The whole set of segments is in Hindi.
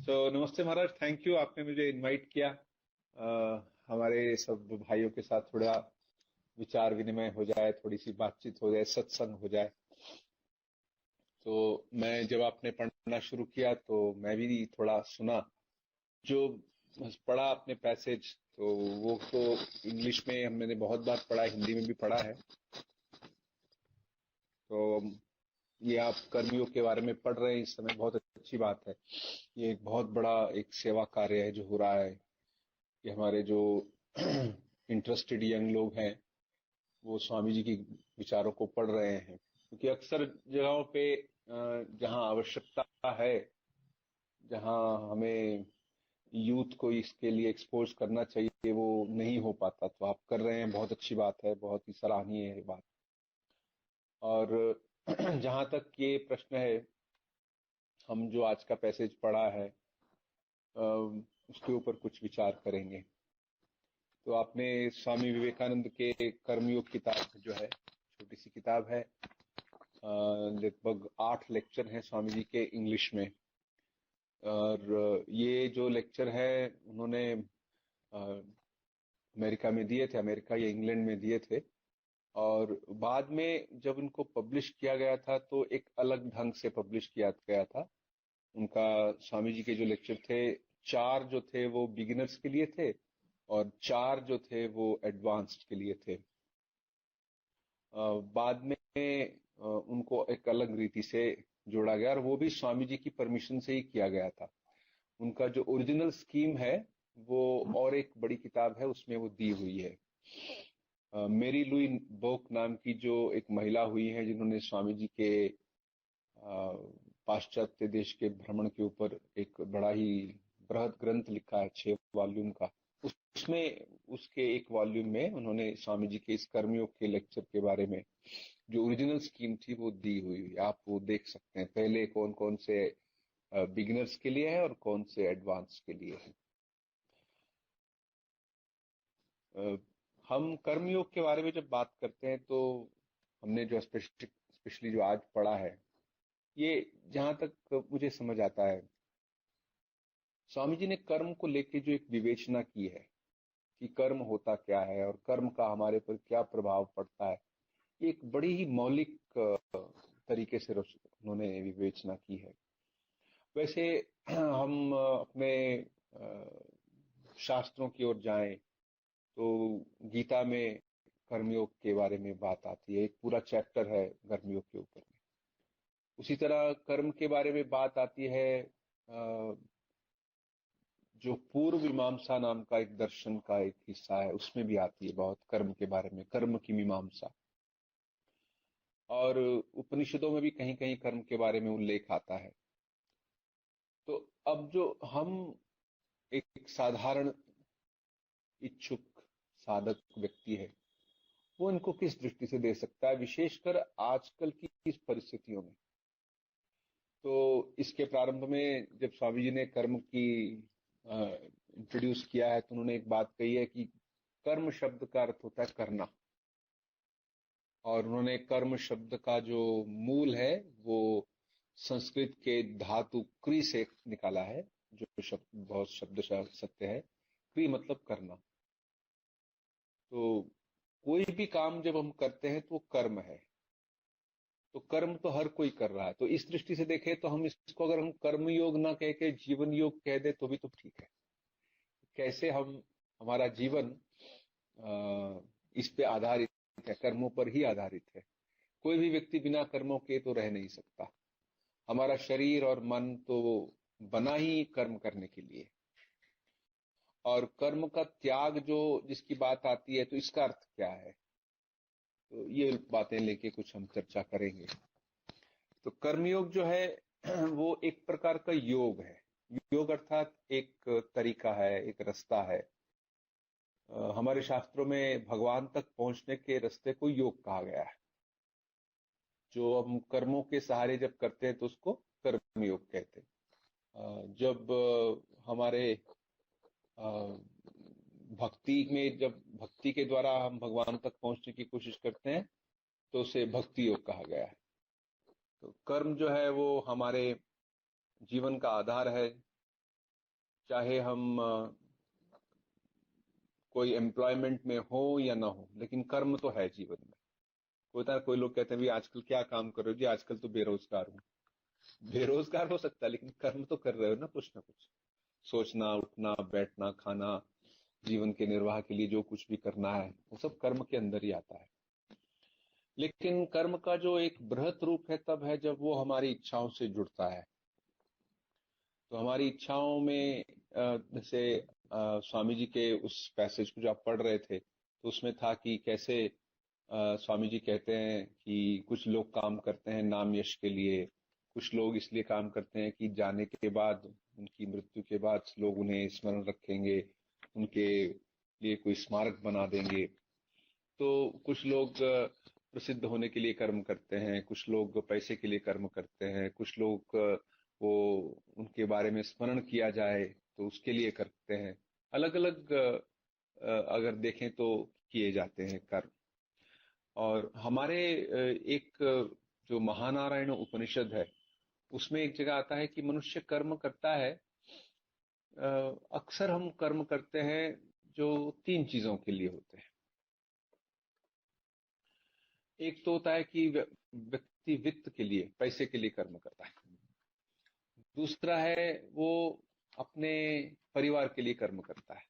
नमस्ते महाराज, थैंक यू, आपने मुझे इनवाइट किया। हमारे सब भाइयों के साथ थोड़ा विचार विनिमय हो जाए, थोड़ी सी बातचीत हो जाए, सत्संग हो जाए। तो मैं जब आपने पढ़ना शुरू किया तो मैं भी थोड़ा सुना। जो पढ़ा आपने पैसेज, तो वो तो इंग्लिश में मैंने बहुत बार पढ़ा, हिंदी में भी पढ़ा है। तो ये आप कर्मयोग के बारे में पढ़ रहे हैं इस समय, बहुत अच्छी बात है। ये एक बहुत बड़ा एक सेवा कार्य है जो हो रहा है कि हमारे जो इंटरेस्टेड यंग लोग हैं वो स्वामी जी के विचारों को पढ़ रहे हैं, क्योंकि अक्सर जगहों पे जहाँ आवश्यकता है, जहाँ हमें यूथ को इसके लिए एक्सपोज करना चाहिए, वो नहीं हो पाता। तो आप कर रहे हैं, बहुत अच्छी बात है, बहुत ही सराहनीय है बात। और जहाँ तक ये प्रश्न है, हम जो आज का पैसेज पढ़ा है उसके ऊपर कुछ विचार करेंगे। तो आपने स्वामी विवेकानंद के कर्मयोग किताब जो है, छोटी सी किताब है, लगभग 8 लेक्चर हैं स्वामी जी के इंग्लिश में। और ये जो लेक्चर है उन्होंने अमेरिका में दिए थे, अमेरिका या इंग्लैंड में दिए थे। और बाद में जब इनको पब्लिश किया गया था तो एक अलग ढंग से पब्लिश किया गया था। उनका स्वामी जी के जो लेक्चर थे, 4 जो थे वो बिगिनर्स के लिए थे और 4 जो थे वो एडवांस्ड के लिए थे। बाद में उनको एक अलग रीति से जोड़ा गया, और वो भी स्वामी जी की परमिशन से ही किया गया था। उनका जो ओरिजिनल स्कीम है वो और एक बड़ी किताब है, उसमें वो दी हुई है। मेरी लुई बोक नाम की जो एक महिला हुई है, जिन्होंने स्वामी जी के पाश्चात्य देश के भ्रमण के ऊपर एक बड़ा ही बृहद ग्रंथ लिखा है, 6 वॉल्यूम का। उसमें उसके एक वॉल्यूम में उन्होंने स्वामी जी के इस कर्मयोग के लेक्चर के बारे में जो ओरिजिनल स्कीम थी वो दी हुई है। आप वो देख सकते हैं, पहले कौन कौन से बिगिनर्स के लिए है और कौन से एडवांस के लिए है। हम कर्मयोग के बारे में जब बात करते हैं तो हमने जो स्पेशली जो आज पढ़ा है, ये जहां तक मुझे समझ आता है, स्वामी जी ने कर्म को लेके जो एक विवेचना की है कि कर्म होता क्या है और कर्म का हमारे पर क्या प्रभाव पड़ता है, ये एक बड़ी ही मौलिक तरीके से उन्होंने विवेचना की है। वैसे हम अपने शास्त्रों की ओर जाएं तो गीता में कर्मयोग के बारे में बात आती है, एक पूरा चैप्टर है कर्मयोग के ऊपर में। उसी तरह कर्म के बारे में बात आती है, जो पूर्व मीमांसा नाम का एक दर्शन का एक हिस्सा है, उसमें भी आती है बहुत कर्म के बारे में, कर्म की मीमांसा। और उपनिषदों में भी कहीं कहीं कर्म के बारे में उल्लेख आता है। तो अब जो हम एक साधारण इच्छुक साधक व्यक्ति है, वो इनको किस दृष्टि से दे सकता है, विशेषकर आजकल की इस परिस्थितियों में। तो इसके प्रारंभ में जब स्वामी जी ने कर्म की इंट्रोड्यूस किया है तो उन्होंने एक बात कही है कि कर्म शब्द का अर्थ होता है करना। और उन्होंने कर्म शब्द का जो मूल है वो संस्कृत के धातु क्री से निकाला है, जो शब्द बहुत शब्द सत्य है। क्री मतलब करना। तो कोई भी काम जब हम करते हैं तो वो कर्म है। तो कर्म तो हर कोई कर रहा है, तो इस दृष्टि से देखें तो हम इसको अगर हम कर्म योग ना कह के जीवन योग कह दे तो भी तो ठीक है। कैसे हम हमारा जीवन इस पे आधारित है, कर्मों पर ही आधारित है। कोई भी व्यक्ति बिना कर्मों के तो रह नहीं सकता। हमारा शरीर और मन तो बना ही कर्म करने के लिए। और कर्म का त्याग जो जिसकी बात आती है, तो इसका अर्थ क्या है, तो ये बातें लेके कुछ हम चर्चा करेंगे। तो कर्मयोग जो है वो एक प्रकार का योग है। योग अर्थात एक तरीका है, एक रास्ता है। हमारे शास्त्रों में भगवान तक पहुंचने के रास्ते को योग कहा गया है। जो हम कर्मों के सहारे जब करते हैं तो उसको कर्मयोग कहते हैं। जब हमारे भक्ति में, जब भक्ति के द्वारा हम भगवान तक पहुंचने की कोशिश करते हैं तो उसे भक्ति योग कहा गया है। तो कर्म जो है वो हमारे जीवन का आधार है। चाहे हम कोई एम्प्लॉयमेंट में हो या ना हो, लेकिन कर्म तो है जीवन में। होता है, कोई लोग कहते हैं भी आजकल क्या काम कर रहे हो जी, आजकल तो बेरोजगार हूँ। बेरोजगार हो सकता है, लेकिन कर्म तो कर रहे हो ना कुछ ना कुछ। सोचना, उठना, बैठना, खाना, जीवन के निर्वाह के लिए जो कुछ भी करना है वो सब कर्म के अंदर ही आता है। लेकिन कर्म का जो एक बृहत रूप है तब है जब वो हमारी इच्छाओं से जुड़ता है। तो हमारी इच्छाओं में जैसे स्वामी जी के उस पैसेज को जो आप पढ़ रहे थे, तो उसमें था कि कैसे स्वामी जी कहते हैं कि कुछ लोग काम करते हैं नाम यश के लिए, कुछ लोग इसलिए काम करते हैं कि जाने के बाद, उनकी मृत्यु के बाद लोग उन्हें स्मरण रखेंगे, उनके लिए कोई स्मारक बना देंगे। तो कुछ लोग प्रसिद्ध होने के लिए कर्म करते हैं, कुछ लोग पैसे के लिए कर्म करते हैं, कुछ लोग वो उनके बारे में स्मरण किया जाए तो उसके लिए करते हैं। अलग अलग अगर देखें तो किए जाते हैं कर्म। और हमारे एक जो महानारायण उपनिषद है, उसमें एक जगह आता है कि मनुष्य कर्म करता है। अक्सर हम कर्म करते हैं जो 3 चीजों के लिए होते हैं। एक तो होता है कि व्यक्ति वित्त के लिए, पैसे के लिए कर्म करता है। दूसरा है वो अपने परिवार के लिए कर्म करता है।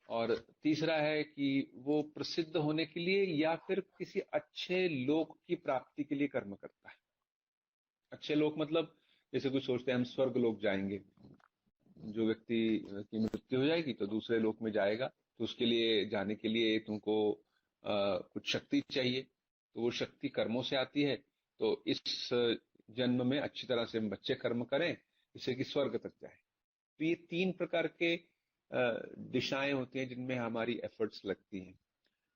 और तीसरा है कि वो प्रसिद्ध होने के लिए या फिर किसी अच्छे लोक की प्राप्ति के लिए कर्म करता है। अच्छे लोक मतलब जैसे कुछ सोचते हैं हम स्वर्ग लोक जाएंगे, जो व्यक्ति की मृत्यु हो जाएगी तो दूसरे लोक में जाएगा, तो उसके लिए जाने के लिए तुमको कुछ शक्ति चाहिए, तो वो शक्ति कर्मों से आती है। तो इस जन्म में अच्छी तरह से हम बच्चे कर्म करें जिससे कि स्वर्ग तक जाए। तो ये 3 प्रकार के दिशाएं होती हैं जिनमें हमारी एफर्ट्स लगती हैं।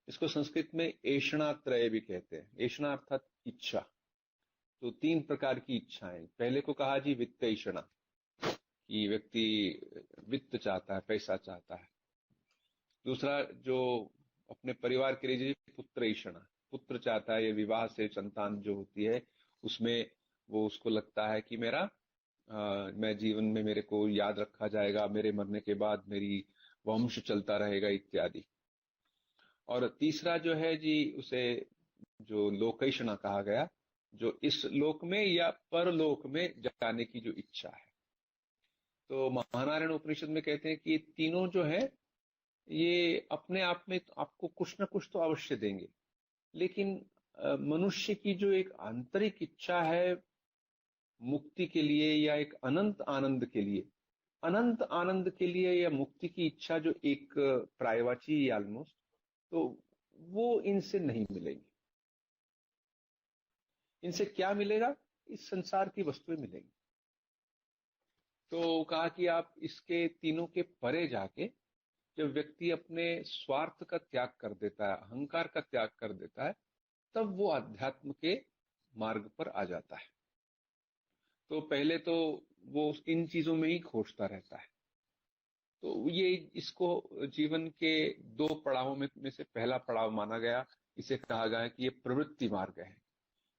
इसको संस्कृत में ऐषणा त्रय भी कहते हैं। ऐषणा अर्थात इच्छा। तो 3 प्रकार की इच्छाएं। पहले को कहा जी वित्त ऐषणा, कि व्यक्ति वित्त चाहता है, पैसा चाहता है। दूसरा जो अपने परिवार के लिए पुत्र ऐषणा, पुत्र चाहता है, ये विवाह से संतान जो होती है उसमें वो उसको लगता है कि मेरा मैं जीवन में मेरे को याद रखा जाएगा, मेरे मरने के बाद मेरी वंश चलता रहेगा इत्यादि। और तीसरा जो है जी उसे जो लोकैषणा कहा गया, जो इस लोक में या परलोक में जाने की जो इच्छा है। तो महानारायण उपनिषद में कहते हैं कि तीनों जो है ये अपने आप में तो आपको कुछ ना कुछ तो अवश्य देंगे, लेकिन मनुष्य की जो एक आंतरिक इच्छा है मुक्ति के लिए या एक अनंत आनंद के लिए, अनंत आनंद के लिए या मुक्ति की इच्छा जो एक प्रायवाची ऑलमोस्ट, तो वो इनसे नहीं मिलेंगी। इनसे क्या मिलेगा? इस संसार की वस्तुएं मिलेंगी। तो कहा कि आप इसके तीनों के परे जाके जब व्यक्ति अपने स्वार्थ का त्याग कर देता है, अहंकार का त्याग कर देता है, तब वो अध्यात्म के मार्ग पर आ जाता है। तो पहले तो वो इन चीजों में ही खोजता रहता है। तो ये इसको जीवन के 2 पड़ावों में से पहला पड़ाव माना गया। इसे कहा गया है कि ये प्रवृत्ति मार्ग है,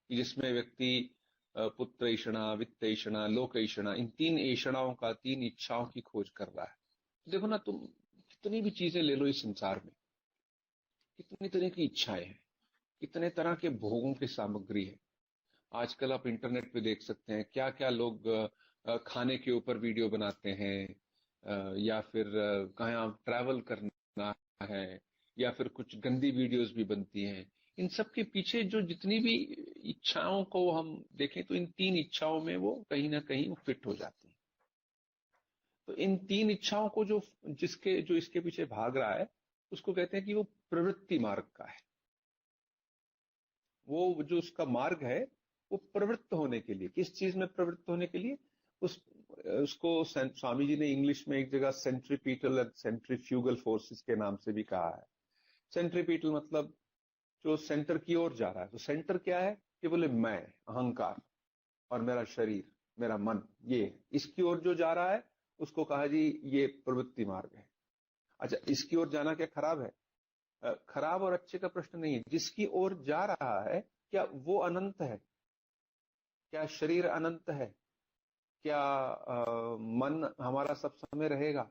कि जिसमें व्यक्ति पुत्र ऐषणा, वित्त ऐषणा, लोक ऐषणा, इन 3 ऐषणाओं का, 3 इच्छाओं की खोज कर रहा है। देखो ना, तुम कितनी भी चीजें ले लो इस संसार में, कितनी तरह की इच्छाएं हैं, कितने तरह के भोगों की सामग्री है। आजकल आप इंटरनेट पे देख सकते हैं क्या क्या लोग खाने के ऊपर वीडियो बनाते हैं, या फिर कहाँ ट्रैवल करना है, या फिर कुछ गंदी वीडियोस भी बनती हैं। इन सब के पीछे जो जितनी भी इच्छाओं को हम देखें तो इन 3 इच्छाओं में वो कहीं ना कहीं वो फिट हो जाती है। तो इन 3 इच्छाओं को जो इसके पीछे भाग रहा है उसको कहते हैं कि वो प्रवृत्ति मार्ग का है। वो जो उसका मार्ग है वो प्रवृत्त होने के लिए, किस चीज में प्रवृत्त होने के लिए, उसको स्वामी जी ने इंग्लिश में एक जगह सेंट्रीपीटल एंड सेंट्रीफ्यूगल फोर्सेस के नाम से भी कहा है। सेंट्रीपीटल मतलब जो सेंटर की ओर जा रहा है। तो सेंटर क्या है कि बोले मैं, अहंकार और मेरा शरीर, मेरा मन, ये इसकी ओर जो जा रहा है उसको कहा जी ये प्रवृत्ति मार्ग है। अच्छा, इसकी ओर जाना क्या खराब है? खराब और अच्छे का प्रश्न नहीं है। जिसकी ओर जा रहा है क्या वो अनंत है? क्या शरीर अनंत है? क्या मन हमारा सब समय रहेगा,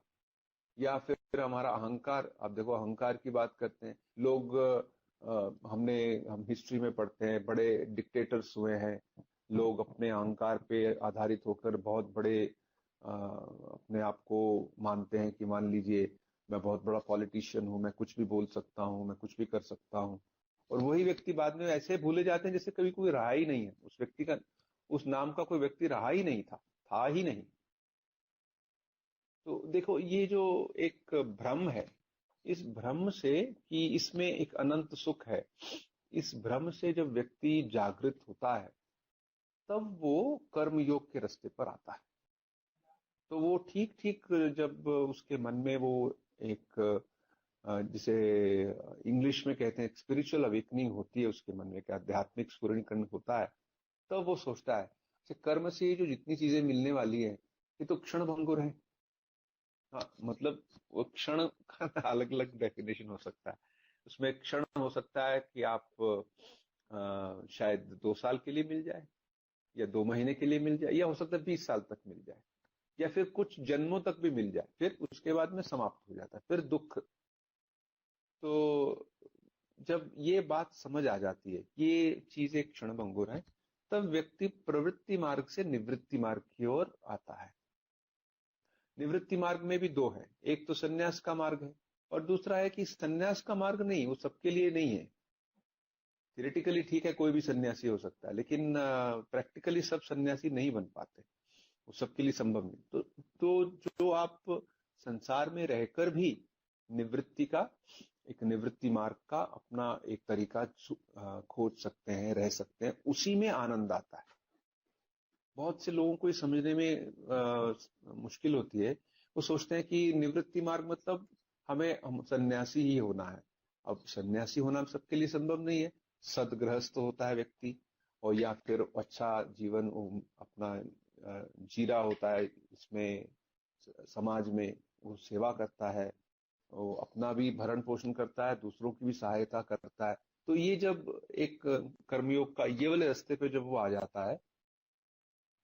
या फिर हमारा अहंकार? आप देखो, अहंकार की बात करते हैं लोग, हम हिस्ट्री में पढ़ते हैं बड़े डिक्टेटर्स हुए हैं, लोग अपने अहंकार पे आधारित होकर बहुत बड़े अपने आप को मानते हैं कि मान लीजिए मैं बहुत बड़ा पॉलिटिशियन हूं, मैं कुछ भी बोल सकता हूं, मैं कुछ भी कर सकता हूं। और वही व्यक्ति बाद में ऐसे भूले जाते हैं जैसे कभी कोई रहा ही नहीं है, उस व्यक्ति का, उस नाम का कोई व्यक्ति रहा ही नहीं था ही नहीं। तो देखो, ये जो एक भ्रम है, इस भ्रम से कि इसमें एक अनंत सुख है, इस भ्रम से जब व्यक्ति जागृत होता है तब वो कर्म योग के रास्ते पर आता है। तो वो ठीक ठीक जब उसके मन में वो एक जिसे इंग्लिश में कहते हैं स्पिरिचुअल अवेकनिंग होती है, उसके मन में एक आध्यात्मिक स्फुरणीकरण होता है, तब वो सोचता है कि कर्म से जो जितनी चीजें मिलने वाली है ये तो क्षण भंगुर है। हाँ, मतलब वो क्षण का अलग अलग डेफिनेशन हो सकता है। उसमें क्षण हो सकता है कि आप शायद 2 साल के लिए मिल जाए, या 2 महीने के लिए मिल जाए, या हो सकता है 20 साल तक मिल जाए, या फिर कुछ जन्मों तक भी मिल जाए, फिर उसके बाद में समाप्त हो जाता है, फिर दुख। तो जब ये बात समझ आ जाती है कि ये चीज एक क्षण भंगुर है, तब व्यक्ति प्रवृत्ति मार्ग से निवृत्ति मार्ग की ओर आता है। निवृत्ति मार्ग में भी दो है, एक तो सन्यास का मार्ग है, और दूसरा है कि सन्यास का मार्ग नहीं, वो सबके लिए नहीं है। थियोरेटिकली ठीक है, कोई भी सन्यासी हो सकता है, लेकिन प्रैक्टिकली सब सन्यासी नहीं बन पाते, वो सबके लिए संभव नहीं। तो जो आप संसार में रहकर भी निवृत्ति का, एक निवृत्ति मार्ग का अपना एक तरीका खोज सकते हैं, रह सकते हैं, उसी में आनंद आता है। बहुत से लोगों को ये समझने में मुश्किल होती है। वो सोचते हैं कि निवृत्ति मार्ग मतलब हम सन्यासी ही होना है। अब सन्यासी होना सबके लिए संभव नहीं है। सदगृहस्थ होता है व्यक्ति, और या फिर अच्छा जीवन अपना जी रहा होता है, इसमें समाज में वो सेवा करता है, वो अपना भी भरण पोषण करता है, दूसरों की भी सहायता करता है। तो ये जब एक कर्मयोग का ये वाले रास्ते पे जब वो आ जाता है,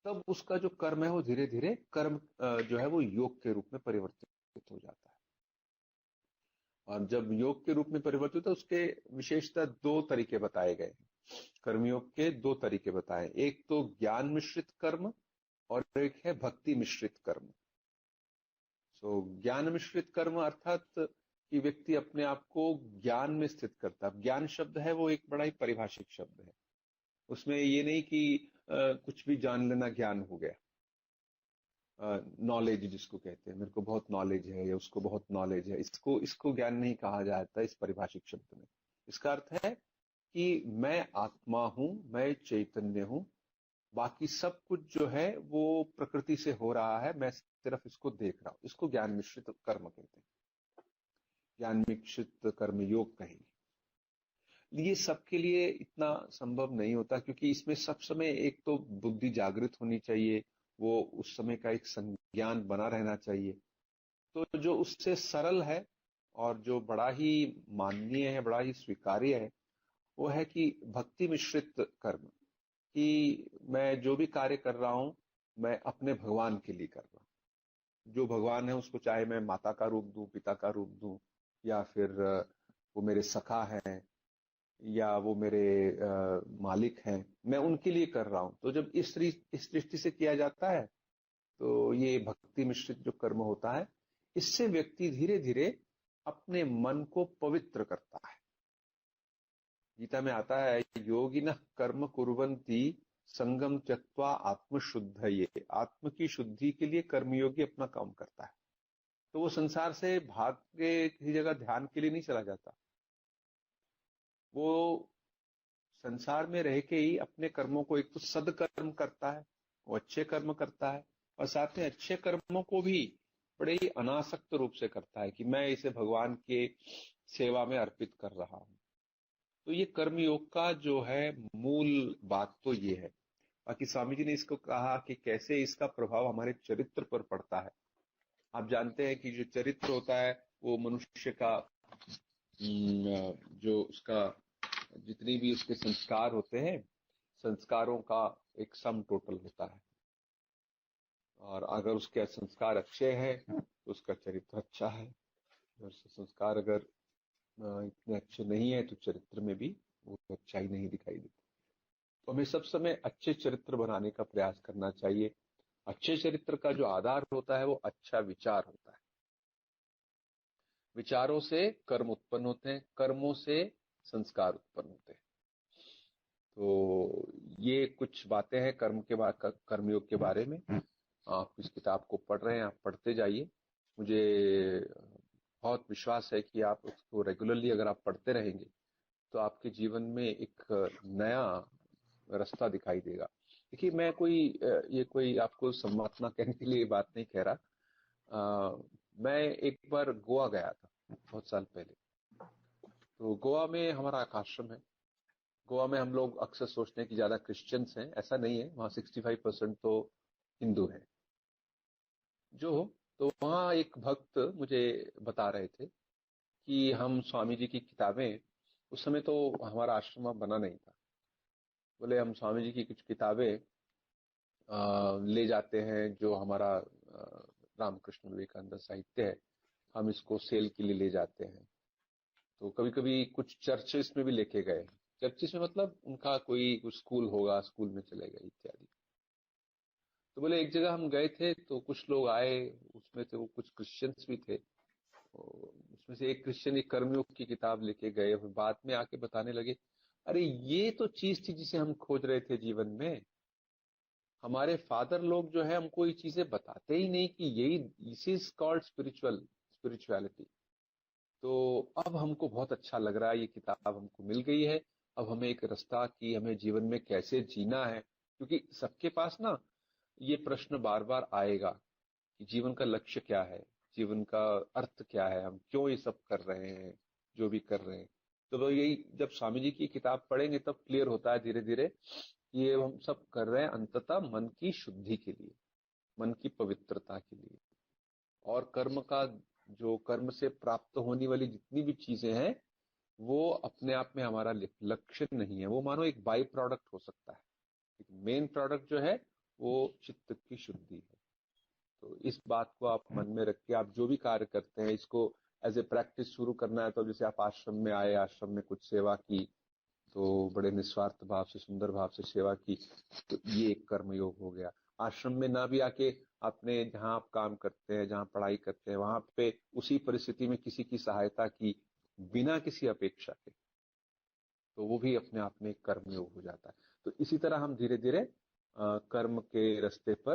तब उसका जो कर्म है वो धीरे धीरे कर्म जो है वो योग के रूप में परिवर्तित हो जाता है। और जब योग के रूप में परिवर्तित है, उसके विशेषता दो तरीके बताए गए हैं। कर्मयोग के दो तरीके बताए, एक तो ज्ञान मिश्रित कर्म और एक है भक्ति मिश्रित कर्म। ज्ञान मिश्रित कर्म अर्थात कि व्यक्ति अपने आप को ज्ञान में स्थित करता है। ज्ञान शब्द है वो एक बड़ा ही परिभाषिक शब्द है। उसमें ये नहीं कि कुछ भी जान लेना ज्ञान हो गया। नॉलेज जिसको कहते हैं, मेरे को बहुत नॉलेज है या उसको बहुत नॉलेज है, इसको इसको ज्ञान नहीं कहा जाता इस परिभाषिक शब्द में। इसका अर्थ है कि मैं आत्मा हूं, मैं चैतन्य हूं, बाकी सब कुछ जो है वो प्रकृति से हो रहा है, मैं सिर्फ इसको देख रहा हूं। इसको ज्ञान मिश्रित कर्म कहते हैं, ज्ञान मिश्रित कर्म योग कहेंगे। ये सबके लिए इतना संभव नहीं होता, क्योंकि इसमें सब समय एक तो बुद्धि जागृत होनी चाहिए, वो उस समय का एक संज्ञान बना रहना चाहिए। तो जो उससे सरल है और जो बड़ा ही माननीय है, बड़ा ही स्वीकार्य है, वो है कि भक्ति मिश्रित कर्म, कि मैं जो भी कार्य कर रहा हूं मैं अपने भगवान के लिए कर रहा हूं। जो भगवान है उसको चाहे मैं माता का रूप दूं, पिता का रूप दूं, या फिर वो मेरे सखा हैं, या वो मेरे मालिक हैं, मैं उनके लिए कर रहा हूं। तो जब इस दृष्टि से किया जाता है, तो ये भक्ति मिश्रित जो कर्म होता है, इससे व्यक्ति धीरे धीरे अपने मन को पवित्र करता है। गीता में आता है, योगिनः कर्म कुर्वन्ति संगम त्यक्त्वा आत्मशुद्धये। आत्म की शुद्धि के लिए कर्मयोगी अपना काम करता है। तो वो संसार से भाग के किसी जगह ध्यान के लिए नहीं चला जाता, वो संसार में रह के ही अपने कर्मों को, एक तो सदकर्म करता है, वो अच्छे कर्म करता है, और साथ में अच्छे कर्मों को भी बड़े ही अनासक्त रूप से करता है कि मैं इसे भगवान के सेवा में अर्पित कर रहा हूं। तो ये कर्म योग का जो है मूल बात तो ये है। बाकी स्वामी जी ने इसको कहा कि कैसे इसका प्रभाव हमारे चरित्र पर पड़ता है। आप जानते हैं कि जो चरित्र होता है वो मनुष्य का जो उसका जितनी भी उसके संस्कार होते हैं, संस्कारों का एक सम टोटल होता है। और अगर उसके संस्कार अच्छे हैं तो उसका चरित्र अच्छा है, और संस्कार अगर इतने अच्छे नहीं है तो चरित्र में भी वो अच्छाई नहीं दिखाई देती। तो हमें सब समय अच्छे चरित्र बनाने का प्रयास करना चाहिए। अच्छे चरित्र का जो आधार होता है वो अच्छा विचार होता है। विचारों से कर्म उत्पन्न होते हैं, कर्मों से संस्कार उत्पन्न होते हैं। तो ये कुछ बातें हैं कर्मयोग के बारे में। आप इस किताब को पढ़ रहे हैं, आप पढ़ते जाइए। मुझे बहुत विश्वास है कि आप उसको रेगुलरली अगर आप पढ़ते रहेंगे तो आपके जीवन में एक नया रास्ता दिखाई देगा। देखिए, मैं ये कोई आपको सम्मानना कहने के लिए बात नहीं कह रहा। मैं एक बार गोवा गया था बहुत साल पहले। तो गोवा में हमारा एक आश्रम है। गोवा में हम लोग अक्सर सोचते हैं कि ज्यादा क्रिश्चियंस हैं, ऐसा नहीं है। वहाँ 65% तो हिंदू है जो हो। तो वहाँ एक भक्त मुझे बता रहे थे कि हम स्वामी जी की किताबें, उस समय तो हमारा आश्रम बना नहीं था, बोले हम स्वामी जी की कुछ किताबें ले जाते हैं, जो हमारा रामकृष्ण विवेकानंद साहित्य है, हम इसको सेल के लिए ले जाते हैं। तो कभी कभी कुछ चर्चेस में भी लेके गए। चर्चेस में मतलब उनका कोई स्कूल होगा, स्कूल में चले गए इत्यादि। तो बोले एक जगह हम गए थे तो कुछ लोग आए, उसमें से वो कुछ क्रिश्चियंस भी थे। उसमें से एक क्रिश्चियन एक कर्मयोग की किताब लेके गए, फिर बाद में आके बताने लगे, अरे ये तो चीज थी जिसे हम खोज रहे थे जीवन में। हमारे फादर लोग जो है हमको ये चीजें बताते ही नहीं कि यही दिस इज कॉल्ड स्पिरिचुअलिटी। तो अब हमको बहुत अच्छा लग रहा है, ये किताब हमको मिल गई है। अब हमें एक रास्ता कि हमें जीवन में कैसे जीना है, क्योंकि सबके पास ना ये प्रश्न बार बार आएगा कि जीवन का लक्ष्य क्या है, जीवन का अर्थ क्या है, हम क्यों ये सब कर रहे हैं, जो भी कर रहे हैं। तो वो यही जब स्वामी जी की किताब पढ़ेंगे तब क्लियर होता है धीरे धीरे, ये हम सब कर रहे हैं अंततः मन की शुद्धि के लिए, मन की पवित्रता के लिए। और कर्म का जो कर्म से प्राप्त होने वाली जितनी भी चीजें हैं वो अपने आप में हमारा लक्ष्य नहीं है, वो मानो एक बाई प्रोडक्ट हो सकता है। मेन प्रोडक्ट जो है वो चित्त की शुद्धि है। तो इस बात को आप मन में रख के आप जो भी कार्य करते हैं, इसको एज ए प्रैक्टिस शुरू करना है। तो जैसे आप आश्रम में आए, आश्रम में कुछ सेवा की, तो बड़े निस्वार्थ भाव से, सुंदर भाव से सेवा की, तो ये एक कर्मयोग हो गया। आश्रम में ना भी आके आपने जहाँ आप काम करते हैं, जहाँ पढ़ाई करते हैं, वहां पे उसी परिस्थिति में किसी की सहायता की बिना किसी अपेक्षा के, तो वो भी अपने आप में एक कर्मयोग हो जाता है। तो इसी तरह हम धीरे धीरे कर्म के रास्ते पर,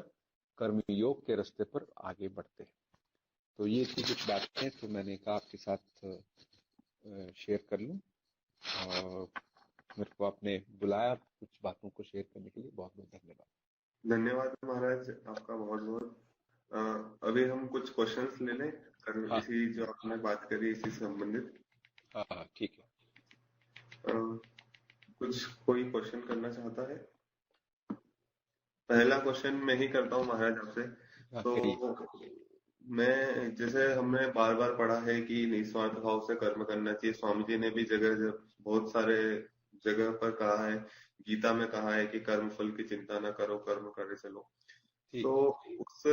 कर्मयोग के रास्ते पर आगे बढ़ते हैं। तो ये थी कुछ बातें तो मैंने कहा आपके साथ शेयर कर लूं। और मेरे को आपने बुलाया कुछ बातों को शेयर करने के लिए, बहुत बहुत धन्यवाद। धन्यवाद महाराज, आपका बहुत बहुत। अभी हम कुछ क्वेश्चंस ले लें हाँ इसी जो आपने बात करी इसी से संबंधित। हाँ ठीक है। कुछ कोई क्वेश्चन करना चाहता है? पहला क्वेश्चन मैं ही करता हूँ महाराज आपसे। तो मैं, जैसे हमने बार बार पढ़ा है कि निस्वार्थ भाव से कर्म करना चाहिए, स्वामी जी ने भी जगह बहुत सारे जगह पर कहा है, गीता में कहा है कि कर्म फल की चिंता न करो, कर्म करे चलो। तो उस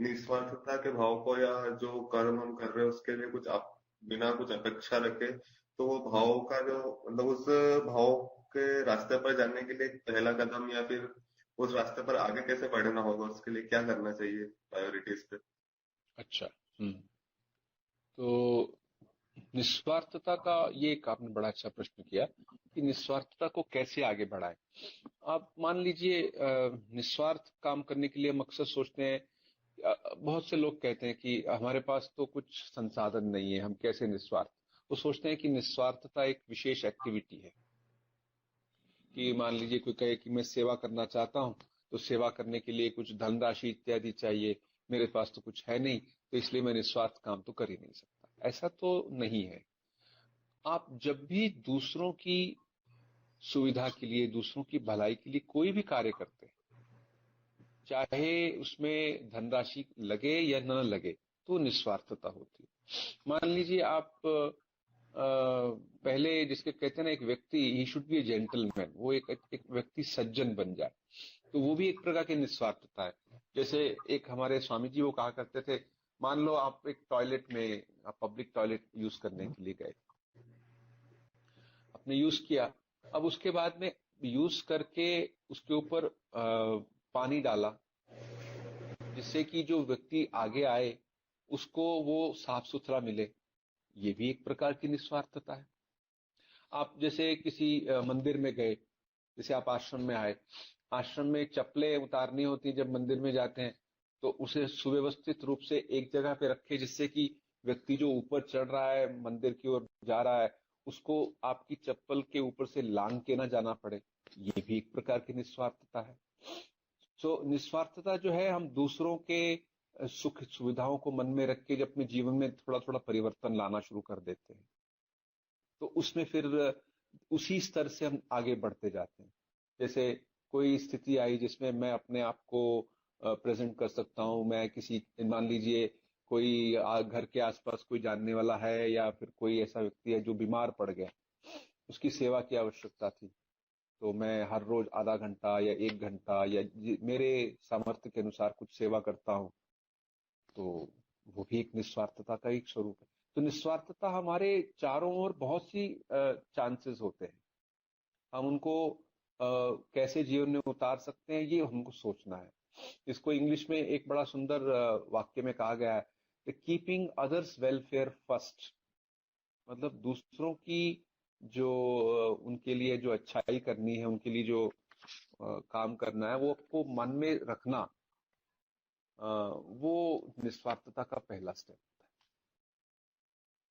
निस्वार्थता के भाव को, या जो कर्म हम कर रहे हैं उसके लिए कुछ बिना कुछ अपेक्षा रखे, तो वो भाव का जो मतलब उस भाव के रास्ते पर जाने के लिए पहला कदम, या फिर उस रास्ते पर आगे कैसे बढ़ना होगा, उसके लिए क्या करना चाहिए प्रायोरिटीज पे? अच्छा। तो निस्वार्थता का ये एक आपने बड़ा अच्छा प्रश्न किया कि निस्वार्थता को कैसे आगे बढ़ाएं। आप मान लीजिए निस्वार्थ काम करने के लिए हम अक्सर सोचते हैं, बहुत से लोग कहते हैं कि हमारे पास तो कुछ संसाधन नहीं है, हम कैसे निस्वार्थ। वो सोचते हैं कि निस्वार्थता एक विशेष एक्टिविटी है, कि मान लीजिए कोई कहे कि मैं सेवा करना चाहता हूं, तो सेवा करने के लिए कुछ धनराशि इत्यादि चाहिए, मेरे पास तो कुछ है नहीं, तो इसलिए मैं निस्वार्थ काम तो कर ही नहीं सकता। ऐसा तो नहीं है। आप जब भी दूसरों की सुविधा के लिए, दूसरों की भलाई के लिए कोई भी कार्य करते हैं, चाहे उसमें धनराशि लगे या न लगे, तो निस्वार्थता होती है। मान लीजिए आप पहले जिसके कहते हैं ना, एक व्यक्ति he should be A gentleman, वो एक व्यक्ति सज्जन बन जाए, तो वो भी एक प्रकार की निस्वार्थता है। जैसे एक हमारे स्वामी जी वो कहा करते थे, मान लो आप एक टॉयलेट में, पब्लिक टॉयलेट यूज करने के लिए गए, आपने यूज किया, अब उसके बाद में यूज करके उसके ऊपर पानी डाला, जिससे कि जो व्यक्ति आगे आए उसको वो साफ सुथरा मिले, ये भी एक प्रकार की निस्वार्थता है। आप जैसे किसी मंदिर में गए, जैसे आप आश्रम में आए, आश्रम में चप्पलें उतारनी होती जब मंदिर में जाते हैं, तो उसे सुव्यवस्थित रूप से एक जगह पे रखे, जिससे कि व्यक्ति जो ऊपर चढ़ रहा है, मंदिर की ओर जा रहा है, उसको आपकी चप्पल के ऊपर से लांग के ना जाना पड़े, ये भी एक प्रकार की निस्वार्थता है। सो निस्वार्थता जो है, हम दूसरों के सुख सुविधाओं को मन में रख के जब अपने जीवन में थोड़ा थोड़ा परिवर्तन लाना शुरू कर देते हैं, तो उसमें फिर उसी स्तर से हम आगे बढ़ते जाते हैं। जैसे कोई स्थिति आई जिसमें मैं अपने आप को प्रेजेंट कर सकता हूं, मैं किसी, मान लीजिए कोई घर के आसपास कोई जानने वाला है, या फिर कोई ऐसा व्यक्ति है जो बीमार पड़ गया, उसकी सेवा की आवश्यकता थी, तो मैं हर रोज आधा घंटा या 1 घंटा या मेरे सामर्थ्य के अनुसार कुछ सेवा करता हूँ, तो वो भी एक निस्वार्थता का एक स्वरूप है। तो निस्वार्थता हमारे चारों ओर बहुत सी चांसेस होते हैं, हम उनको कैसे जीवन में उतार सकते हैं, ये हमको सोचना है। इसको इंग्लिश में एक बड़ा सुंदर वाक्य में कहा गया है, कीपिंग अदर्स वेलफेयर फर्स्ट, मतलब दूसरों की जो उनके लिए जो अच्छाई करनी है, उनके लिए जो काम करना है, वो आपको मन में रखना, वो निस्वार्थता का पहला स्टेप होता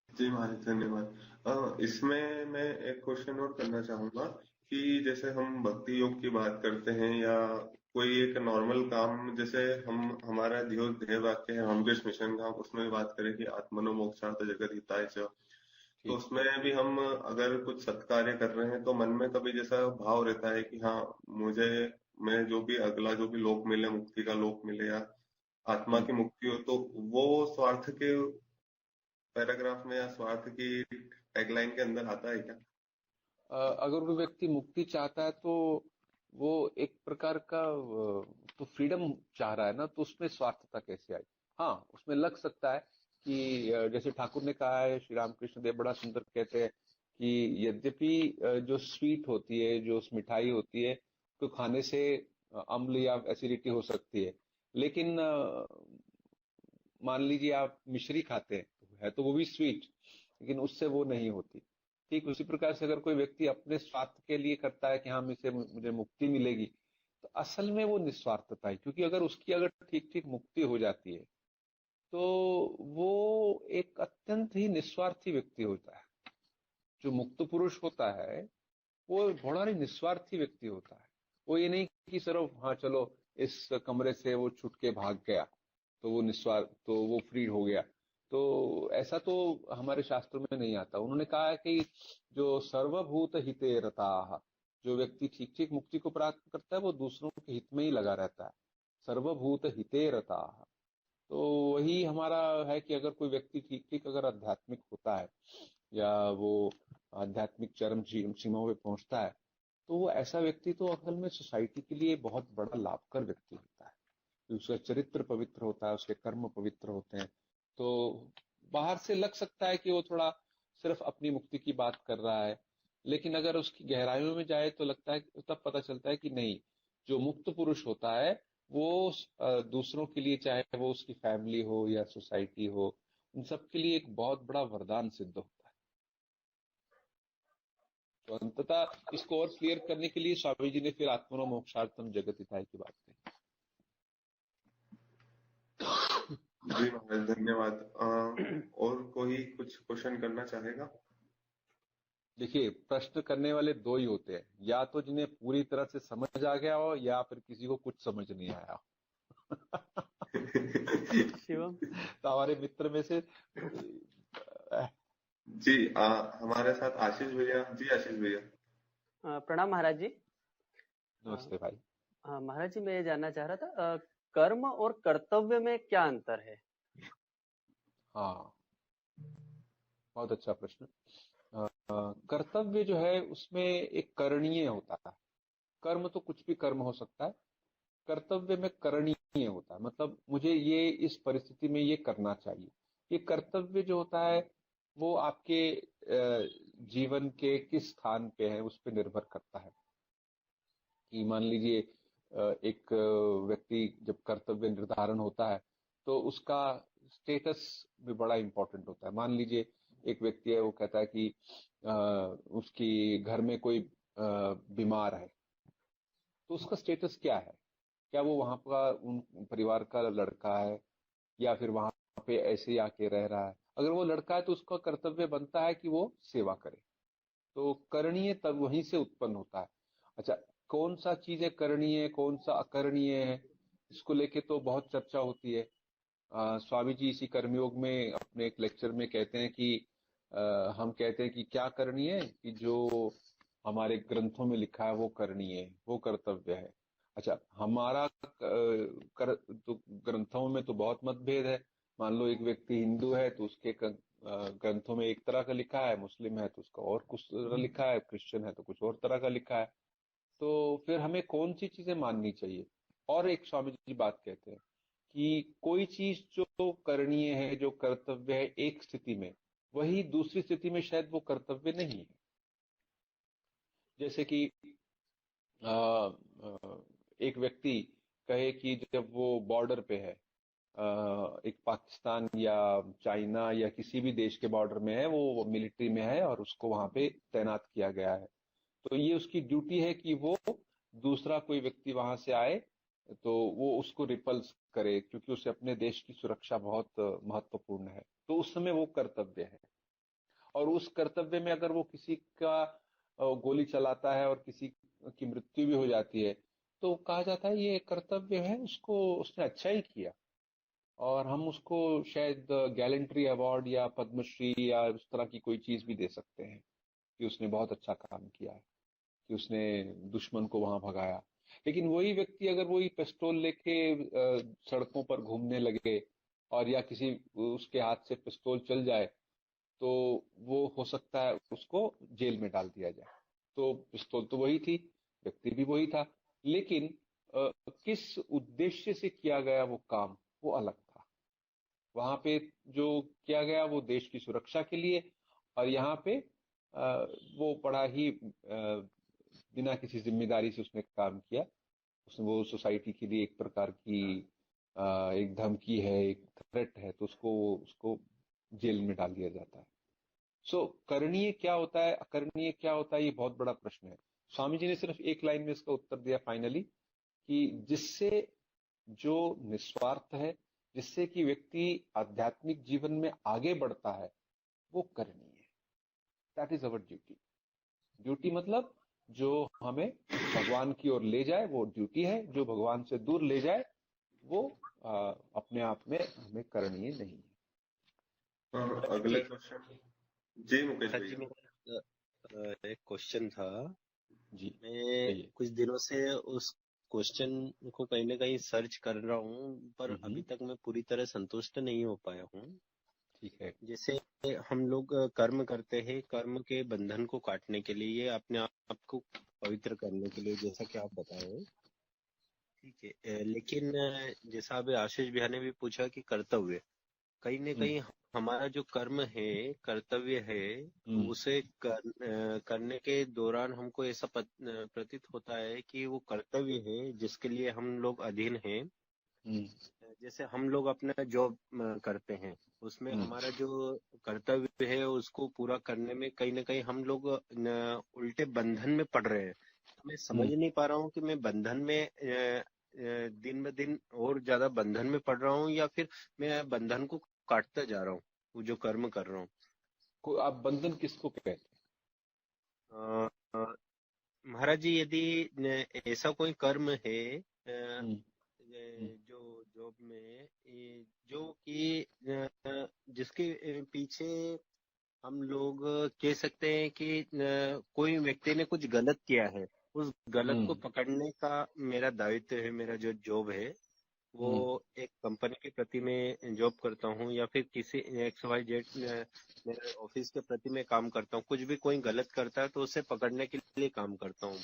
जी महाराज, धन्यवाद। इसमें मैं एक क्वेश्चन और करना चाहूंगा कि जैसे हम भक्ति योग की बात करते हैं या कोई एक नॉर्मल काम, जैसे हम हमारा ध्येय वाक्य है रामकृष्ण मिशन का, उसमें भी बात करें कि आत्मनो मोक्षार्थ जगत हिताय च, है। तो ठीक। उसमें भी हम अगर कुछ सत्कार्य कर रहे हैं तो मन में कभी जैसा भाव रहता है कि हाँ, मुझे, मैं जो भी अगला जो भी लोक मिले, मुक्ति का लोक मिले या आत्मा की मुक्ति हो, तो वो स्वार्थ के पैराग्राफ में या स्वार्थ की टैगलाइन के अंदर आता है क्या? अगर कोई व्यक्ति मुक्ति चाहता है तो वो एक प्रकार का तो फ्रीडम चाह रहा है ना, तो उसमें स्वार्थता कैसे आई? हाँ, उसमें लग सकता है कि जैसे ठाकुर ने कहा है, श्री रामकृष्ण देव बड़ा सुंदर कहते हैं कि यद्यपि जो स्वीट होती है, जो मिठाई होती है, तो खाने से अम्ल या एसिडिटी हो सकती है, लेकिन मान लीजिए आप मिश्री खाते हैं, तो है तो वो भी स्वीट, लेकिन उससे वो नहीं होती। ठीक उसी प्रकार से अगर कोई व्यक्ति अपने स्वार्थ के लिए करता है कि हाँ, इससे मुझे मुक्ति मिलेगी, तो असल में वो निस्वार्थता है, क्योंकि अगर उसकी अगर ठीक ठीक मुक्ति हो जाती है, तो वो एक अत्यंत ही निस्वार्थी व्यक्ति होता है। जो मुक्त पुरुष होता है, वो बड़ा ही निस्वार्थी व्यक्ति होता है। वो ये नहीं कि सिर्फ हाँ चलो इस कमरे से वो छुट के भाग गया, तो वो निस्वार्थ, तो वो फ्री हो गया, तो ऐसा तो हमारे शास्त्रों में नहीं आता। उन्होंने कहा है कि जो सर्वभूत हिते रताः, जो व्यक्ति ठीक ठीक मुक्ति को प्राप्त करता है, वो दूसरों के हित में ही लगा रहता है। सर्वभूत हिते रताः, तो वही हमारा है कि अगर कोई व्यक्ति ठीक ठीक अगर आध्यात्मिक होता है, या वो आध्यात्मिक चरम सीमाओं पे पहुंचता है, तो वो ऐसा व्यक्ति तो असल में सोसाइटी के लिए बहुत बड़ा लाभकर व्यक्ति होता है। उसका चरित्र पवित्र होता है, उसके कर्म पवित्र होते हैं। तो बाहर से लग सकता है कि वो थोड़ा सिर्फ अपनी मुक्ति की बात कर रहा है, लेकिन अगर उसकी गहराइयों में जाए तो लगता है, तब पता चलता है कि नहीं, जो मुक्त पुरुष होता है वो दूसरों के लिए, चाहे वो उसकी फैमिली हो या सोसाइटी हो, उन सब के लिए एक बहुत बड़ा वरदान सिद्ध होता है। तो अंततः इसको और क्लियर करने के लिए स्वामी जी ने फिर आत्मनो मोक्षार्थम जगत हिताय की बात कही। जी महाराज, धन्यवाद। और कोई कुछ क्वेश्चन करना चाहेगा? देखिए, प्रश्न करने वाले दो ही होते हैं, या तो जिन्हें पूरी तरह से समझ आ गया हो, या फिर किसी को कुछ समझ नहीं आया शिवम। तो हमारे मित्र में से जी, हमारे साथ आशीष भैया। जी आशीष भैया। प्रणाम महाराज जी। नमस्ते भाई। महाराज जी, मैं ये जानना चाह रहा था, कर्म और कर्तव्य में क्या अंतर है? हाँ, बहुत अच्छा प्रश्न। कर्तव्य जो है उसमें एक करणीय होता है। कर्म तो कुछ भी कर्म हो सकता है, कर्तव्य में करणीय होता है, मतलब मुझे ये इस परिस्थिति में ये करना चाहिए। ये कर्तव्य जो होता है वो आपके जीवन के किस स्थान पे है उस पर निर्भर करता है। कि मान लीजिए एक व्यक्ति जब कर्तव्य निर्धारण होता है तो उसका स्टेटस भी बड़ा इंपॉर्टेंट होता है। मान लीजिए एक व्यक्ति है, वो कहता है कि उसकी घर में कोई बीमार है, तो उसका स्टेटस क्या है? क्या वो वहां का उन परिवार का लड़का है या फिर वहां पे ऐसे ही आके रह रहा है? अगर वो लड़का है तो उसका कर्तव्य बनता है कि वो सेवा करे। तो करणीय तब वहीं से उत्पन्न होता है। अच्छा, कौन सा चीजें करणीय है, कौन सा अकरणीय है, इसको लेके तो बहुत चर्चा होती है। स्वामी जी इसी कर्मयोग में अपने एक लेक्चर में कहते हैं कि हम कहते हैं कि क्या करणीय है, कि जो हमारे ग्रंथों में लिखा है वो करणीय है, वो कर्तव्य है। अच्छा, हमारा तो ग्रंथों में तो बहुत मतभेद है। मान लो एक व्यक्ति हिंदू है तो उसके ग्रंथों में एक तरह का लिखा है, मुस्लिम है तो उसका और कुछ तरह लिखा है, क्रिश्चियन है तो कुछ और तरह का लिखा है। तो फिर हमें कौन सी चीजें माननी चाहिए? और एक स्वामी जी बात कहते हैं कि कोई चीज जो करणीय है, जो कर्तव्य है एक स्थिति में, वही दूसरी स्थिति में शायद वो कर्तव्य नहीं है। जैसे कि एक व्यक्ति कहे कि जब वो बॉर्डर पे है, एक पाकिस्तान या चाइना या किसी भी देश के बॉर्डर में है, वो मिलिट्री में है और उसको वहां पे तैनात किया गया है, तो ये उसकी ड्यूटी है कि वो दूसरा कोई व्यक्ति वहां से आए तो वो उसको रिपल्स करे, क्योंकि उसे अपने देश की सुरक्षा बहुत महत्वपूर्ण है। तो उस समय वो कर्तव्य है। और उस कर्तव्य में अगर वो किसी का गोली चलाता है और किसी की मृत्यु भी हो जाती है, तो कहा जाता है ये कर्तव्य है, उसको उसने अच्छा ही किया। और हम उसको शायद गैलेंट्री अवार्ड या पद्मश्री या उस तरह की कोई चीज भी दे सकते हैं कि उसने बहुत अच्छा काम किया है, कि उसने दुश्मन को वहां भगाया। लेकिन वही व्यक्ति अगर वही पिस्तौल लेके सड़कों पर घूमने लगे और या किसी उसके हाथ से पिस्तौल चल जाए, तो वो हो सकता है उसको जेल में डाल दिया जाए। तो पिस्तौल तो वही थी, व्यक्ति भी वही था, लेकिन किस उद्देश्य से किया गया वो काम वो अलग था। वहां पे जो किया गया वो देश की सुरक्षा के लिए, और यहाँ पे वो बड़ा ही बिना किसी जिम्मेदारी से उसने काम किया। उसने वो सोसाइटी के लिए एक प्रकार की एक धमकी है, एक थ्रेट है, तो उसको जेल में डाल दिया जाता है। सो करणीय क्या होता है, अकरणीय क्या होता है, ये बहुत बड़ा प्रश्न है। स्वामी जी ने सिर्फ एक लाइन में इसका उत्तर दिया फाइनली, कि जिससे जो निस्वार्थ है, जिससे कि व्यक्ति आध्यात्मिक जीवन में आगे बढ़ता है, वो करणीय है। That is our duty. Duty मतलब जो हमें भगवान की ओर ले जाए वो ड्यूटी है, जो भगवान से दूर ले जाए वो अपने आप में हमें करणीय नहीं है। और अगले क्वेश्चन जी मुकेश महाराज जी, भैया। मेरा एक क्वेश्चन था। जी मैं कुछ दिनों से उस क्वेश्चन को कहीं ना कहीं सर्च कर रहा हूँ, पर अभी तक मैं पूरी तरह संतुष्ट नहीं हो पाया हूँ। ठीक है। जैसे हम लोग कर्म करते हैं, कर्म के बंधन को काटने के लिए, अपने आप को पवित्र करने के लिए, जैसा कि आप बताए, ठीक है। लेकिन जैसा अभी आशीष भैया ने भी पूछा कि कर्तव्य, कहीं न कहीं हमारा जो कर्म है, कर्तव्य है, उसे करने के दौरान हमको ऐसा प्रतीत होता है कि वो कर्तव्य है जिसके लिए हम लोग अधीन हैं। जैसे हम लोग अपना जॉब करते हैं, उसमें हमारा जो कर्तव्य है उसको पूरा करने में कहीं ना कहीं हम लोग उल्टे बंधन में पड़ रहे हैं। मैं समझ नहीं पा रहा हूँ कि मैं बंधन में दिन ब दिन और ज्यादा बंधन में पड़ रहा हूँ, या फिर मैं बंधन को काटता जा रहा हूँ, वो जो कर्म कर रहा हूँ। आप बंधन किसको कहते हैं? महाराज जी, यदि ऐसा कोई कर्म है जो जॉब में, जो कि जिसके पीछे हम लोग कह सकते हैं कि कोई व्यक्ति ने कुछ गलत किया है, उस गलत को पकड़ने का मेरा दायित्व है, मेरा जो जॉब है, वो एक कंपनी के प्रति मैं जॉब करता हूँ या फिर किसी XYZ मेरे ऑफिस के प्रति मैं काम करता हूँ, कुछ भी कोई गलत करता है तो उसे पकड़ने के लिए काम करता हूँ।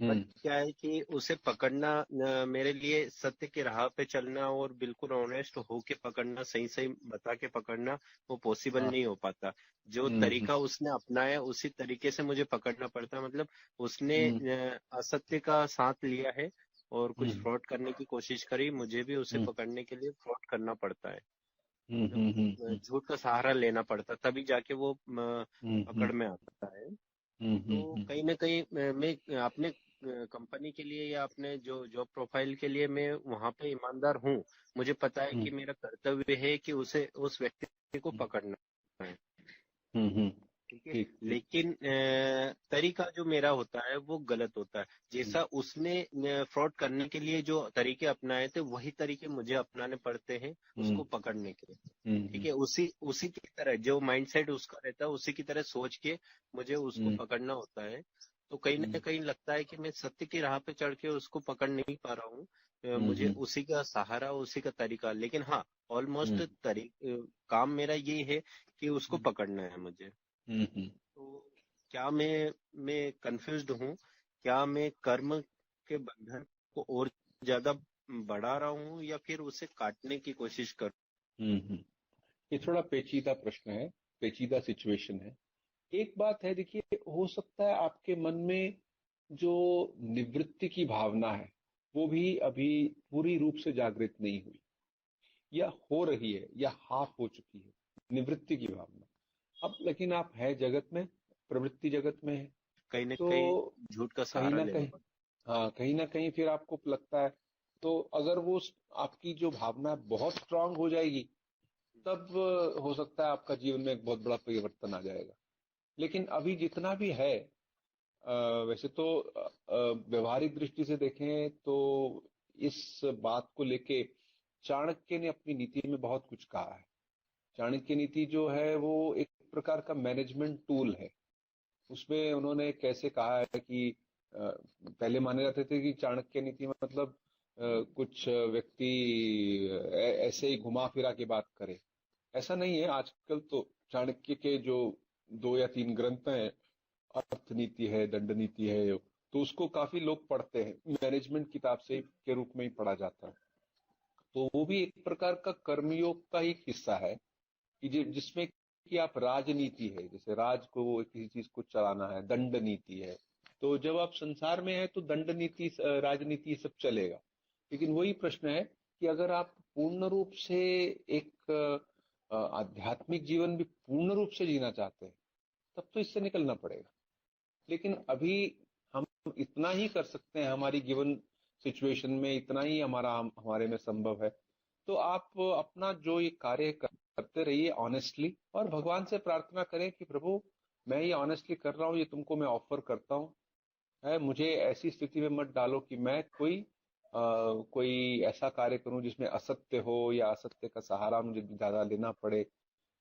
बट क्या है कि उसे पकड़ना मेरे लिए सत्य की राह पे चलना और बिल्कुल ऑनेस्ट होके पकड़ना, सही सही बता के पकड़ना, वो पॉसिबल नहीं हो पाता। जो तरीका उसने अपनाया उसी तरीके से मुझे पकड़ना पड़ता है। मतलब उसने असत्य का साथ लिया है और कुछ फ्रॉड करने की कोशिश करी, मुझे भी उसे पकड़ने के लिए फ्रॉड करना पड़ता है। मतलब झूठ का सहारा लेना पड़ता है, तभी जाके वो पकड़ में आता है। तो कहीं ना कहीं मैं अपने कंपनी के लिए या अपने जो जॉब प्रोफाइल के लिए मैं वहां पे ईमानदार हूँ। मुझे पता है कि मेरा कर्तव्य है कि उसे उस व्यक्ति को पकड़ना है। ठीक है, लेकिन तरीका जो मेरा होता है वो गलत होता है। जैसा उसने फ्रॉड करने के लिए जो तरीके अपनाए थे वही तरीके मुझे अपनाने पड़ते हैं उसको पकड़ने के लिए। ठीक है, उसी की तरह जो माइंडसेट उसका रहता है उसी की तरह सोच के मुझे उसको पकड़ना होता है। तो कहीं ना कहीं लगता है कि मैं सत्य की राह पे चढ़ के उसको पकड़ नहीं पा रहा हूँ। मुझे उसी का सहारा, उसी का तरीका, लेकिन हाँ ऑलमोस्ट काम मेरा ये है कि उसको पकड़ना है मुझे। तो क्या मैं कंफ्यूज्ड हूँ? क्या मैं कर्म के बंधन को और ज्यादा बढ़ा रहा हूँ या फिर उसे काटने की कोशिश कर? ये थोड़ा पेचीदा प्रश्न है, पेचीदा सिचुएशन है। एक बात है, देखिए, हो सकता है आपके मन में जो निवृत्ति की भावना है वो भी अभी पूरी रूप से जागृत नहीं हुई, या हो रही है, या हाफ हो चुकी है निवृत्ति की भावना। अब लेकिन आप है जगत में, प्रवृत्ति जगत में है, कहीं ना तो कहीं झूठ का कहीं सहारा ना लेना कहीं, पड़ता हाँ, कहीं ना कहीं फिर आपको लगता है। तो अगर वो आपकी जो भावना बहुत स्ट्रांग हो जाएगी, तब हो सकता है आपका जीवन में एक बहुत बड़ा परिवर्तन आ जाएगा। लेकिन अभी जितना भी है, वैसे तो व्यवहारिक दृष्टि से देखें तो इस बात को लेके चाणक्य ने अपनी नीति में बहुत कुछ कहा है। चाणक्य नीति जो है वो एक प्रकार का मैनेजमेंट टूल है। उसमें उन्होंने कैसे कहा है कि पहले माने जाते थे कि चाणक्य नीति मतलब कुछ व्यक्ति ऐसे ही घुमा फिरा के बात करे। ऐसा नहीं है। आजकल तो चाणक्य के जो 2 या 3 ग्रंथ हैं, अर्थ नीति है, दंड नीति है, तो उसको काफी लोग पढ़ते हैं, मैनेजमेंट किताब से के रूप में ही पढ़ा जाता है। तो वो भी एक प्रकार का कर्मयोग का ही हिस्सा है कि जिसमें कि आप राजनीति है, जैसे राज को किसी चीज को चलाना है, दंड नीति है। तो जब आप संसार में है तो दंड नीति, राजनीति सब चलेगा। लेकिन वही प्रश्न है कि अगर आप पूर्ण रूप से एक आध्यात्मिक जीवन भी पूर्ण रूप से जीना चाहते हैं, तब तो इससे निकलना पड़ेगा। लेकिन अभी हम इतना ही कर सकते हैं, हमारी गिवन सिचुएशन में इतना ही हमारे में संभव है। तो आप अपना जो ये कार्य करते रहिए ऑनेस्टली, और भगवान से प्रार्थना करें कि प्रभु, मैं ये ऑनेस्टली कर रहा हूँ, ये तुमको मैं ऑफर करता हूँ, है, मुझे ऐसी स्थिति में मत डालो कि मैं कोई ऐसा कार्य करूं जिसमें असत्य हो या असत्य का सहारा मुझे ज्यादा लेना पड़े।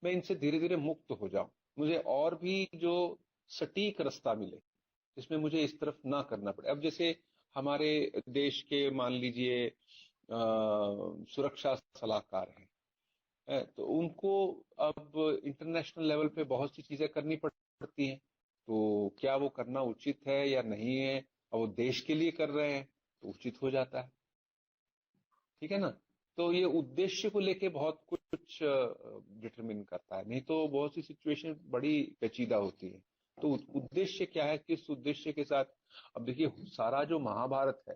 मैं इनसे धीरे धीरे मुक्त हो जाऊं, मुझे और भी जो सटीक रास्ता मिले जिसमें मुझे इस तरफ ना करना पड़े। अब जैसे हमारे देश के मान लीजिए सुरक्षा सलाहकार हैं, तो उनको अब इंटरनेशनल लेवल पे बहुत सी चीजें करनी पड़ती हैं। तो क्या वो करना उचित है या नहीं है, और वो देश के लिए कर रहे हैं तो उचित हो जाता है। ठीक है ना। तो ये उद्देश्य को लेके बहुत कुछ डिटरमिन करता है, नहीं तो बहुत सी सिचुएशन बड़ी पेचीदा होती है। तो उद्देश्य क्या है, किस उद्देश्य के साथ। अब देखिए, सारा जो महाभारत है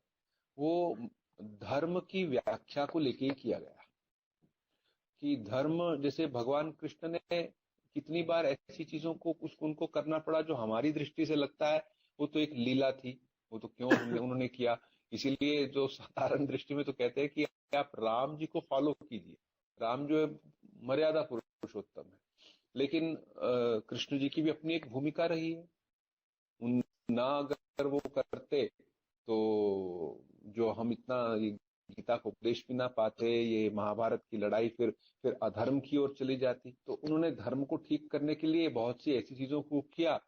वो धर्म की व्याख्या को लेके ही किया गया, कि धर्म, जैसे भगवान कृष्ण ने कितनी बार ऐसी चीजों को उनको करना पड़ा जो हमारी दृष्टि से लगता है वो तो एक लीला थी, वो तो क्यों उन्होंने किया। इसीलिए जो साधारण दृष्टि में तो कहते हैं कि आप राम जी को फॉलो कीजिए, राम जो है मर्यादा पुरुषोत्तम है। लेकिन कृष्ण जी की भी अपनी एक भूमिका रही है। उन ना अगर वो करते तो जो हम इतना गीता को उपदेश भी ना पाते, ये महाभारत की लड़ाई फिर अधर्म की ओर चली जाती। तो उन्होंने धर्म को ठीक करने के लिए बहुत सी ऐसी चीजों को किया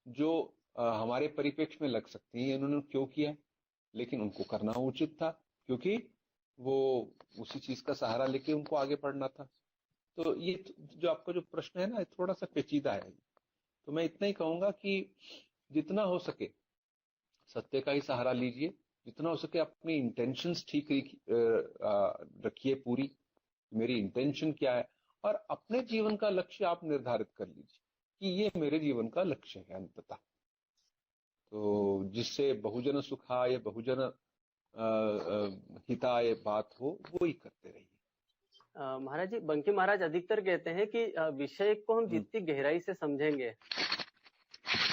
जो हमारे परिप्रेक्ष्य में लग सकती है उन्होंने क्यों किया, लेकिन उनको करना उचित था, क्योंकि वो उसी चीज का सहारा लेके उनको आगे बढ़ना था। तो ये जो आपका जो प्रश्न है ना, थोड़ा सा पेचीदा है। तो मैं इतना ही कहूंगा कि जितना हो सके सत्य का ही सहारा लीजिए, जितना हो सके अपनी इंटेंशंस ठीक रखिए पूरी, मेरी इंटेंशन क्या है, और अपने जीवन का लक्ष्य आप निर्धारित कर लीजिए कि ये मेरे जीवन का लक्ष्य है अंततः। तो जिससे बहुजन सुखाय बहुजन हिताय बात हो, वो ही करते रहिए। महाराज जी, बंकी महाराज अधिकतर कहते हैं कि विषय को हम जितनी गहराई से समझेंगे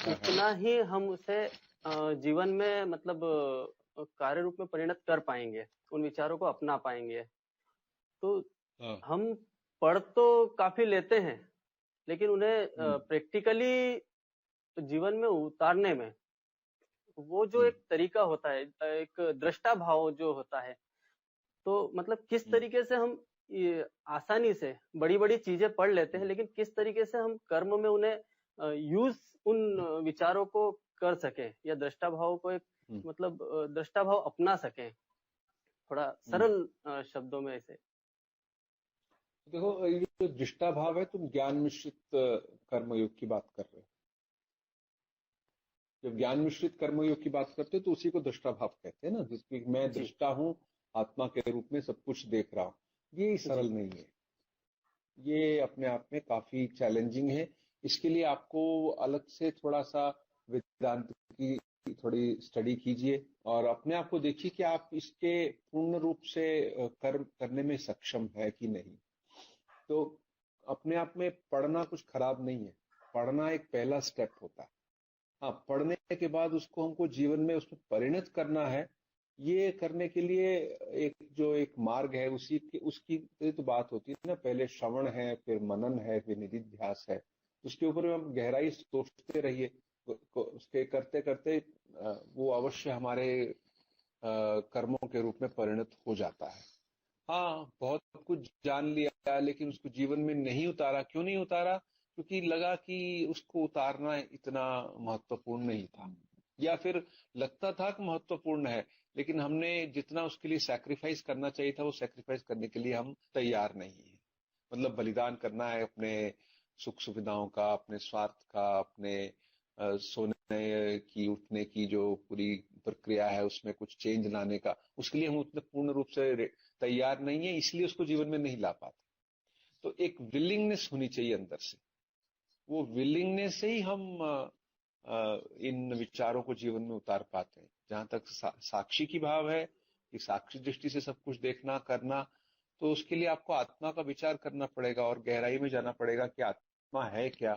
उतना ही हम उसे जीवन में मतलब कार्य रूप में परिणत कर पाएंगे, उन विचारों को अपना पाएंगे। तो हम पढ़ तो काफी लेते हैं, लेकिन उन्हें प्रैक्टिकली जीवन में उतारने में वो जो एक तरीका होता है, एक दृष्टा भाव जो होता है, तो मतलब किस तरीके से हम ये आसानी से बड़ी बड़ी चीजें पढ़ लेते हैं, लेकिन किस तरीके से हम कर्म में उन्हें यूज उन विचारों को कर सके, या दृष्टा भाव को एक मतलब दृष्टा भाव अपना सके, थोड़ा सरल शब्दों में ऐसे। देखो, ये जो दृष्टा भाव है, तुम ज्ञान मिश्रित कर्मयोग की बात कर रहे हो। जब ज्ञान मिश्रित कर्मयोग की बात करते हो तो उसी को दृष्टा भाव कहते हैं ना, जिसकी मैं दृष्टा हूं, आत्मा के रूप में सब कुछ देख रहा हूं। ये सरल नहीं है, ये अपने आप में काफी चैलेंजिंग है। इसके लिए आपको अलग से थोड़ा सा वेदांत की थोड़ी स्टडी कीजिए और अपने आप को देखिए कि आप इसके पूर्ण रूप से कर्म करने में सक्षम है कि नहीं। तो अपने आप में पढ़ना कुछ खराब नहीं है, पढ़ना एक पहला स्टेप होता है। हाँ, पढ़ने के बाद उसको हमको जीवन में उसमें परिणत करना है। ये करने के लिए एक मार्ग है, उसकी तो बात होती है ना, पहले श्रवण है, फिर मनन है, फिर निधिध्यास है। उसके ऊपर हम गहराई सोचते रहिए, उसके करते करते वो अवश्य हमारे कर्मों के रूप में परिणत हो जाता है। हाँ, बहुत कुछ जान लिया लेकिन उसको जीवन में नहीं उतारा। क्यों नहीं उतारा? क्योंकि लगा कि उसको उतारना इतना महत्वपूर्ण नहीं था, या फिर लगता था कि महत्वपूर्ण है लेकिन हमने जितना उसके लिए सैक्रिफाइस करना चाहिए था वो सैक्रिफाइस करने के लिए हम तैयार नहीं है। मतलब बलिदान करना है अपने सुख सुविधाओं का, अपने स्वार्थ का, अपने सोने की उठने की जो पूरी प्रक्रिया है उसमें कुछ चेंज लाने का, उसके लिए हम उतने पूर्ण रूप से तैयार नहीं है, इसलिए उसको जीवन में नहीं ला पाते। तो एक विलिंगनेस होनी चाहिए अंदर से, वो विलिंगनेस से ही हम इन विचारों को जीवन में उतार पाते हैं। जहां तक साक्षी की भाव है कि साक्षी दृष्टि से सब कुछ देखना करना, तो उसके लिए आपको आत्मा का विचार करना पड़ेगा और गहराई में जाना पड़ेगा कि आत्मा है क्या।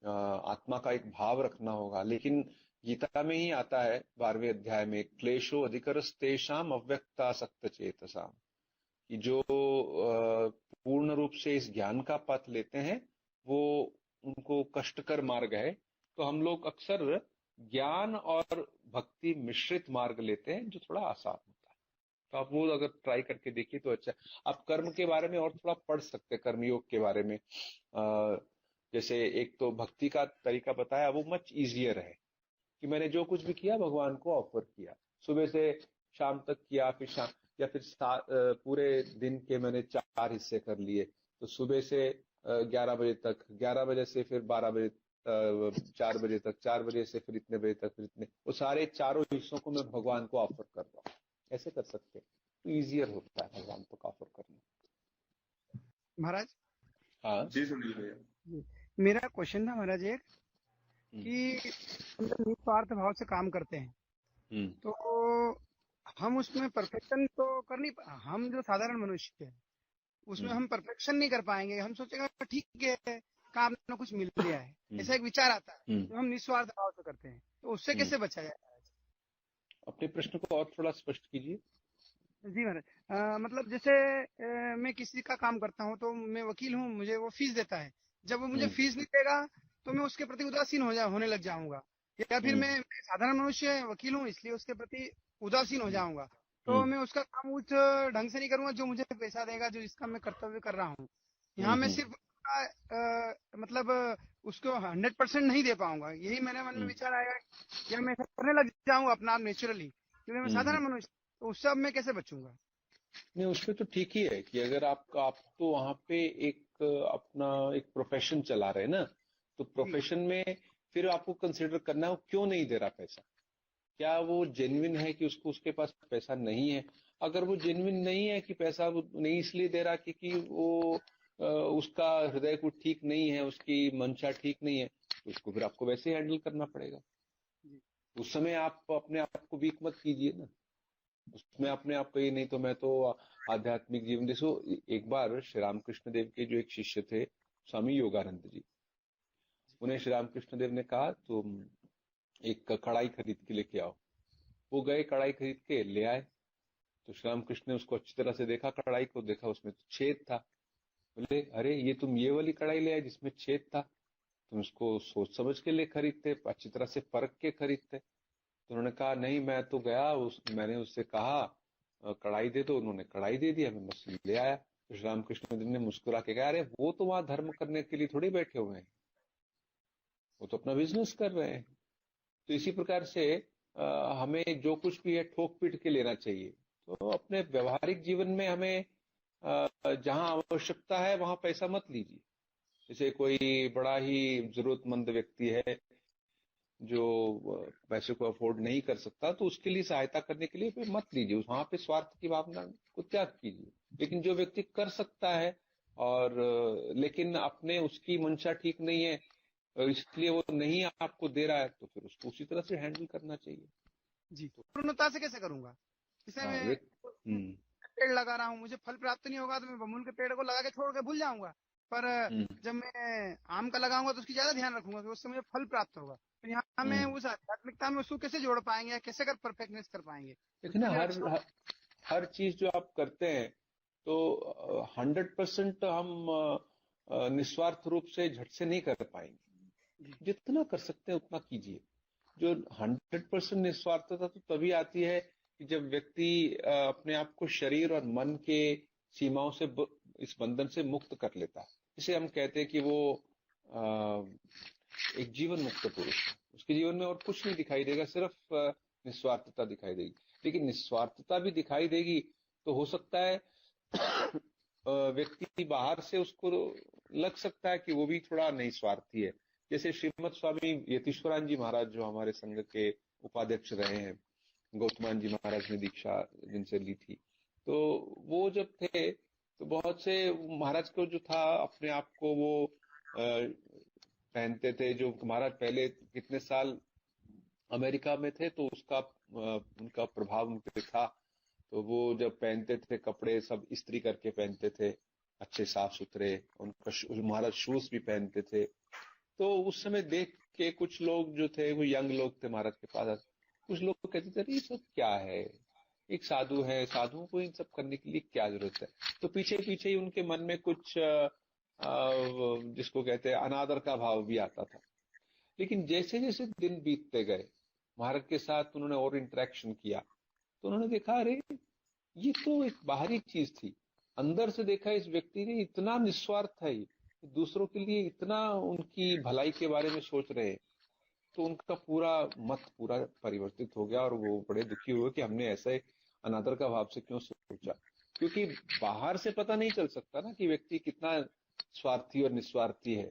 आत्मा का एक भाव रखना होगा। लेकिन गीता में ही आता है 12वें अध्याय में, क्लेशो अधिकरस्तेषाम अव्यक्तासक्त चेतसाम, कि जो पूर्ण रूप से इस ज्ञान का पथ लेते हैं वो उनको कष्टकर मार्ग है। तो हम लोग अक्सर ज्ञान और भक्ति मिश्रित मार्ग लेते हैं जो थोड़ा आसान होता है। तो आप वो अगर ट्राई करके देखिए तो अच्छा। आप कर्म के बारे में और थोड़ा पढ़ सकते हैं, कर्मयोग के बारे में। जैसे एक तो भक्ति का तरीका बताया, वो मच इजियर है कि मैंने जो कुछ भी किया भगवान को ऑफर किया, सुबह से शाम तक किया, फिर शाम या फिर पूरे दिन के मैंने 4 हिस्से कर लिए। तो सुबह से 11 बजे तक, 11 बजे से फिर 12 बजे 4 बजे तक, 4 बजे से फिर इतने बजे तक, फिर इतने, वो सारे चारों हिस्सों को मैं भगवान को ऑफर कर रहा हूँ। ऐसे कर सकते हैं तो ईजियर होता है भगवान को ऑफर करना। महाराज हाँ जी, सुनील भैया, मेरा क्वेश्चन था महाराज एक, कि निस्वार्थ भाव से काम करते हैं तो हम उसमें परफेक्शन तो कर नहीं, हम जो साधारण मनुष्य है उसमें हम परफेक्शन नहीं कर पाएंगे। हम सोचेंगे ठीक है, काम ना कुछ मिल गया है, ऐसा एक विचार आता है। तो हम निस्वार्थ भाव से करते हैं, तो उससे कैसे बचा जाए? अपने प्रश्न को और थोड़ा स्पष्ट कीजिए। जी महाराज, मतलब जैसे मैं किसी का काम करता हूँ, तो मैं वकील हूँ, मुझे वो फीस देता है। जब वो मुझे फीस नहीं देगा तो मैं उसके प्रति उदासीन होने लग जाऊंगा, या फिर मैं साधारण मनुष्य वकील हूँ इसलिए उसके प्रति उदासीन हो जाऊंगा। तो मैं उसका काम उस ढंग से नहीं करूंगा जो मुझे पैसा देगा, जो इसका मैं कर्तव्य कर रहा हूँ। यहाँ मैं सिर्फ मतलब उसको 100% नहीं दे पाऊंगा। यही मेरे मन में विचार आएगा, या मैं ऐसा करने लग जाऊंगा अपना आप नेचुरली, क्योंकि मैं साधारण मनुष्य, तो उससे अब मैं कैसे बचूंगा? नहीं, उसमें तो ठीक ही है कि अगर आप तो वहां पे अपना एक प्रोफेशन चला रहे हैं ना, तो प्रोफेशन में फिर आपको कंसिडर करना है वो क्यों नहीं दे रहा पैसा। क्या वो जेन्युइन है कि उसके पास पैसा नहीं है? अगर वो जेन्युइन नहीं है कि पैसा वो नहीं इसलिए दे रहा क्योंकि वो उसका हृदय को ठीक नहीं है, उसकी मंशा ठीक नहीं है, तो उसको फिर आपको वैसे हैंडल करना पड़ेगा। उस समय आप अपने आप को वीक मत कीजिए ना, उसमें अपने आप को ये नहीं तो मैं तो आध्यात्मिक जीवन। देखो, एक बार श्री रामकृष्ण देव के जो एक शिष्य थे स्वामी योगानंद जी, उन्हें श्री रामकृष्ण देव ने कहा तुम एक कढ़ाई खरीद के लेके आओ। वो गए, कढ़ाई खरीद के ले आए, तो श्री रामकृष्ण ने उसको अच्छी तरह से देखा, कढ़ाई को देखा, उसमें तो छेद था। बोले, अरे ये तुम ये वाली कढ़ाई ले आए जिसमें छेद था, तुम उसको सोच समझ के ले खरीदते, अच्छी तरह से परख के खरीदते। तो उन्होंने कहा नहीं, मैं तो गया मैंने उससे कहा कढ़ाई दे दो, उन्होंने कढ़ाई दे दिया, मैं बस ले आया। तो श्री रामकृष्ण देव ने मुस्कुरा के कहा, अरे वो तो वहां धर्म करने के लिए थोड़ी बैठे हुए हैं, वो तो अपना बिजनेस कर रहे हैं। तो इसी प्रकार से हमें जो कुछ भी है ठोक पीट के लेना चाहिए। तो अपने व्यवहारिक जीवन में हमें जहां आवश्यकता है वहां पैसा मत लीजिए। जैसे कोई बड़ा ही जरूरतमंद व्यक्ति है जो पैसे को अफोर्ड नहीं कर सकता, तो उसके लिए सहायता करने के लिए मत लीजिए, वहां पे स्वार्थ की भावना को त्याग कीजिए। लेकिन जो व्यक्ति कर सकता है और लेकिन अपने उसकी मंशा ठीक नहीं है, इसलिए वो नहीं आपको दे रहा है, तो फिर उसको उसी तरह से हैंडल करना चाहिए। जी, पूर्णता से कैसे करूंगा? जैसे मैं पेड़ लगा रहा हूँ, मुझे फल प्राप्त नहीं होगा तो मैं बबूल के पेड़ को लगा के छोड़ के भूल जाऊंगा, पर जब मैं आम का लगाऊंगा तो उसकी ज्यादा ध्यान रखूंगा कि उससे मुझे फल प्राप्त होगा। तो यहाँ में उस आध्यात्मिकता में उसको कैसे जोड़ पाएंगे या कैसे कर परफेक्टनेस कर पाएंगे? देखिए ना, हर चीज जो आप करते हैं तो 100% हम निस्वार्थ रूप से झट से नहीं कर पाएंगे। जितना कर सकते हैं उतना कीजिए। जो 100% निस्वार्थता तो तभी आती है कि जब व्यक्ति अपने आप को शरीर और मन के सीमाओं से इस बंधन से मुक्त कर लेता है। इसे हम कहते हैं कि वो एक जीवन मुक्त पुरुष है। उसके जीवन में और कुछ नहीं दिखाई देगा, सिर्फ निस्वार्थता दिखाई देगी। लेकिन निस्वार्थता भी दिखाई देगी तो हो सकता है व्यक्ति बाहर से उसको लग सकता है कि वो भी थोड़ा निस्वार्थी है। जैसे श्रीमद स्वामी यतीश्वरान जी महाराज जो हमारे संघ के उपाध्यक्ष रहे हैं, गौतमान जी महाराज ने दीक्षा जिनसे ली थी, तो वो जब थे तो बहुत से महाराज को जो था अपने आप को वो पहनते थे। जो महाराज पहले कितने साल अमेरिका में थे तो उसका उनका प्रभाव उन पे था। तो वो जब पहनते थे कपड़े सब इस्त्री करके पहनते थे, अच्छे साफ सुथरे। उनका महाराज शूज भी पहनते थे। तो उस समय देख के कुछ लोग जो थे, वो यंग लोग थे महाराज के पास, कुछ लोग कहते थे ये सब क्या है, एक साधु है, साधुओं को इन सब करने के लिए क्या जरूरत है। तो पीछे पीछे ही उनके मन में कुछ जिसको कहते हैं अनादर का भाव भी आता था। लेकिन जैसे जैसे दिन बीतते गए, महाराज के साथ उन्होंने और इंटरेक्शन किया, तो उन्होंने देखा अरे ये तो एक बाहरी चीज थी, अंदर से देखा इस व्यक्ति ने इतना निस्वार्थ है, दूसरों के लिए इतना उनकी भलाई के बारे में सोच रहे हैं। तो उनका पूरा मत पूरा परिवर्तित हो गया और वो बड़े दुखी हुए कि हमने ऐसे अनादर का भाव से क्यों सोचा। क्योंकि बाहर से पता नहीं चल सकता ना कि व्यक्ति कितना स्वार्थी और निस्वार्थी है,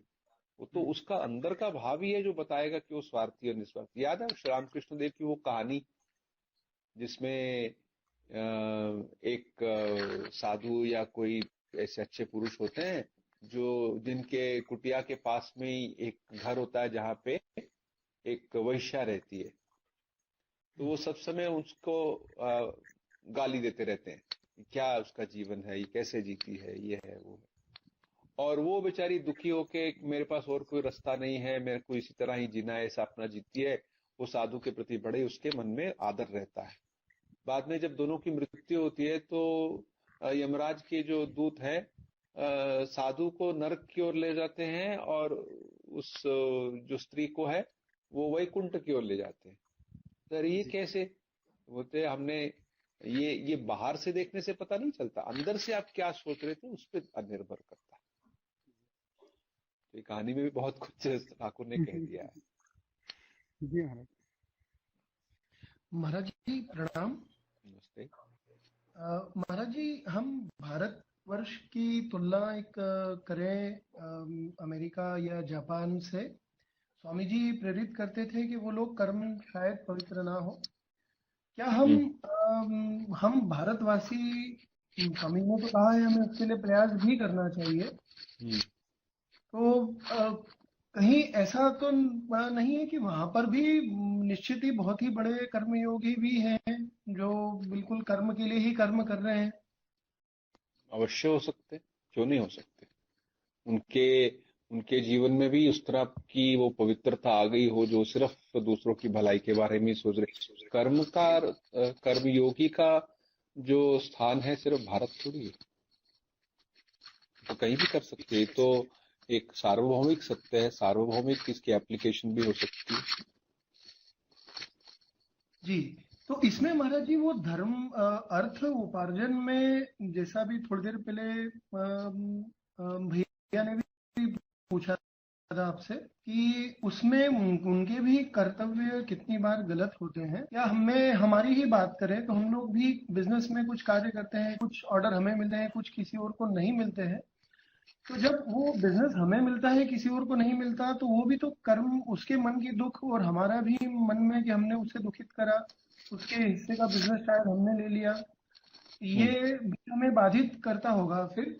वो तो उसका अंदर का भाव ही है जो बताएगा कि वो स्वार्थी और निस्वार्थी। याद है श्री रामकृष्ण देव की वो कहानी जिसमें एक साधु या कोई ऐसे अच्छे पुरुष होते हैं जो जिनके कुटिया के पास में ही एक घर होता है जहाँ पे एक वैश्या रहती है। तो वो सब समय उसको गाली देते रहते हैं, क्या उसका जीवन है, ये कैसे जीती है, ये है वो है। और वो बेचारी दुखी होके मेरे पास और कोई रास्ता नहीं है, मेरे को इसी तरह ही जीना है, ऐसा अपना जीती है। वो साधु के प्रति बड़े उसके मन में आदर रहता है। बाद में जब दोनों की मृत्यु होती है तो यमराज के जो दूत है साधु को नरक की ओर ले जाते हैं और उस जो स्त्री को है वो वैकुंठ की ओर ले जाते हैं। तो ये कैसे होते, हमने ये बाहर से देखने से पता नहीं चलता, अंदर से आप क्या सोच रहे थे उस पर निर्भर करता है। तो कहानी में भी बहुत कुछ ठाकुर ने कह दिया है। जी महाराज। महाराज जी प्रणाम। नमस्ते। महाराज जी, हम भारतवर्ष की तुलना एक करें अमेरिका या जापान से। स्वामी जी प्रेरित करते थे कि वो लोग कर्म शायद पवित्र ना हो। क्या हम भारतवासी, स्वामी ने तो कहा है हमें उसके लिए प्रयास भी करना चाहिए, तो कहीं ऐसा तो नहीं है कि वहां पर भी निश्चित ही बहुत ही बड़े कर्मयोगी भी हैं जो बिल्कुल कर्म के लिए ही कर्म कर रहे हैं? अवश्य हो सकते, क्यों नहीं हो सकते। उनके उनके जीवन में भी उस तरह की वो पवित्रता आ गई हो जो सिर्फ दूसरों की भलाई के बारे में ही सोच रहे। कर्मयोगी का जो स्थान है सिर्फ भारत थोड़ी है, तो कहीं भी कर सकते हैं। तो एक सार्वभौमिक सत्य है, सार्वभौमिक इसकी एप्लीकेशन भी हो सकती है जी। तो इसमें महाराज जी वो धर्म अर्थ उपार्जन में, जैसा भी थोड़ी देर पहले भैया ने भी पूछा था आपसे कि उसमें उनके भी कर्तव्य कितनी बार गलत होते हैं। या हमें हमारी ही बात करें तो हम लोग भी बिजनेस में कुछ कार्य करते हैं, कुछ ऑर्डर हमें मिलते हैं, कुछ किसी और को नहीं मिलते हैं। तो जब वो बिजनेस हमें मिलता है, किसी और को नहीं मिलता, तो वो भी तो कर्म, उसके मन की दुख और हमारा भी मन में कि हमने उसे दुखित करा, उसके हिस्से का बिजनेस शायद हमने ले लिया, ये भी हमें बाधित करता होगा फिर।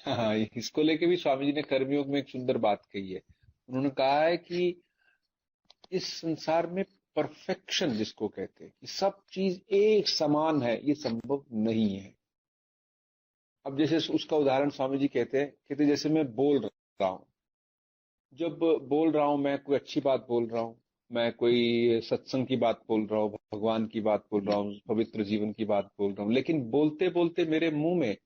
हाँ, इसको लेके भी स्वामी जी ने कर्मयोग में एक सुंदर बात कही है। उन्होंने कहा है कि इस संसार में परफेक्शन जिसको कहते हैं कि सब चीज एक समान है, ये संभव नहीं है। अब जैसे उसका उदाहरण स्वामी जी कहते जैसे मैं बोल रहा हूं, जब बोल रहा हूं मैं कोई अच्छी बात बोल रहा हूं, मैं कोई सत्संग की बात बोल रहा हूं, भगवान की बात बोल रहा हूं, पवित्र जीवन की बात बोल रहा हूं, लेकिन बोलते बोलते मेरे मुंह में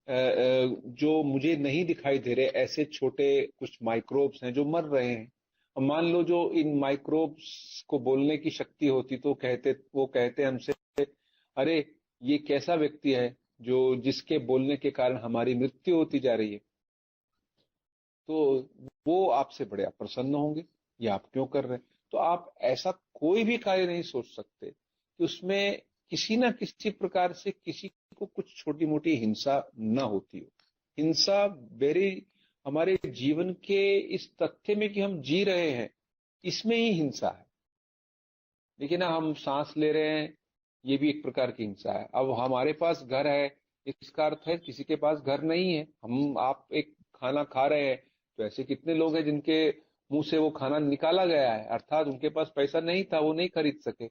जो मुझे नहीं दिखाई दे रहे ऐसे छोटे कुछ माइक्रोब्स हैं जो मर रहे हैं। और मान लो जो इन माइक्रोब्स को बोलने की शक्ति होती तो वो कहते हमसे, अरे ये कैसा व्यक्ति है जो जिसके बोलने के कारण हमारी मृत्यु होती जा रही है। तो वो आपसे बड़े अप्रसन्न होंगे, ये आप क्यों कर रहे हैं। तो आप ऐसा कोई भी कार्य नहीं सोच सकते कि उसमें किसी ना किसी प्रकार से किसी को कुछ छोटी मोटी हिंसा ना होती हो। हिंसा वेरी हमारे जीवन के इस तथ्य में कि हम जी रहे हैं, इसमें ही हिंसा है। लेकिन हम सांस ले रहे हैं, ये भी एक प्रकार की हिंसा है। अब हमारे पास घर है, इसका अर्थ है किसी के पास घर नहीं है। आप एक खाना खा रहे हैं, तो ऐसे कितने लोग हैं जिनके मुंह से वो खाना निकाला गया है, अर्थात उनके पास पैसा नहीं था, वो नहीं खरीद सके।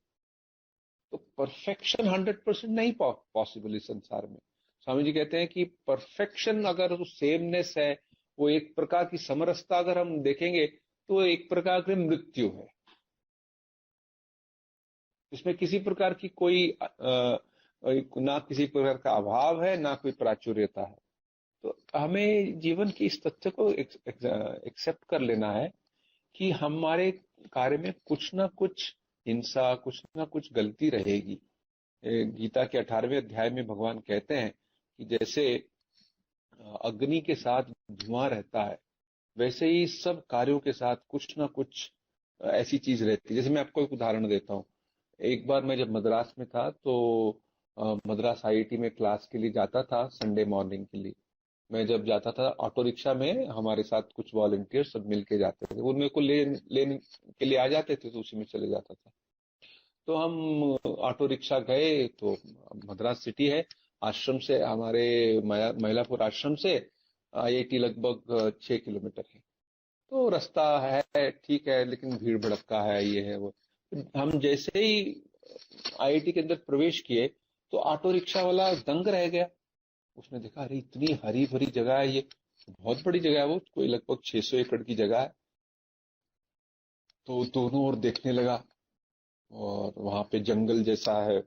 तो परफेक्शन 100% नहीं पॉसिबल इस संसार में। स्वामी जी कहते हैं कि परफेक्शन अगर वो सेमनेस है, वो एक प्रकार की समरसता अगर हम देखेंगे तो एक प्रकार की मृत्यु है। इसमें किसी प्रकार की कोई ना किसी प्रकार का अभाव है, ना कोई प्राचुर्यता है। तो हमें जीवन की इस तथ्य को एक्सेप्ट कर लेना है कि हमारे कार्य में कुछ ना कुछ हिंसा, कुछ ना कुछ गलती रहेगी। गीता के 18वें अध्याय में भगवान कहते हैं कि जैसे अग्नि के साथ धुआं रहता है, वैसे ही सब कार्यों के साथ कुछ ना कुछ ऐसी चीज रहती है। जैसे मैं आपको एक उदाहरण देता हूँ। एक बार मैं जब मद्रास में था तो मद्रास आईआईटी में क्लास के लिए जाता था, संडे मॉर्निंग के लिए। मैं जब जाता था ऑटो रिक्शा में, हमारे साथ कुछ वॉलंटियर सब मिलके जाते थे, वो मेरे को लेने के लिए आ जाते थे, तो उसी में चले जाता था। तो हम ऑटो रिक्शा गए, तो मद्रास सिटी है, आश्रम से हमारे महिलापुर आश्रम से आईआईटी लगभग 6 किलोमीटर है। तो रास्ता है ठीक है, लेकिन भीड़ भड़का है, ये है वो। हम जैसे ही आईआईटी के अंदर प्रवेश किए तो ऑटो रिक्शा वाला दंग रह गया। उसने देखा, अरे इतनी हरी भरी जगह है, ये बहुत बड़ी जगह है, वो कोई लगभग 600 एकड़ की जगह है। तो दोनों ओर देखने लगा और वहां पे जंगल जैसा है,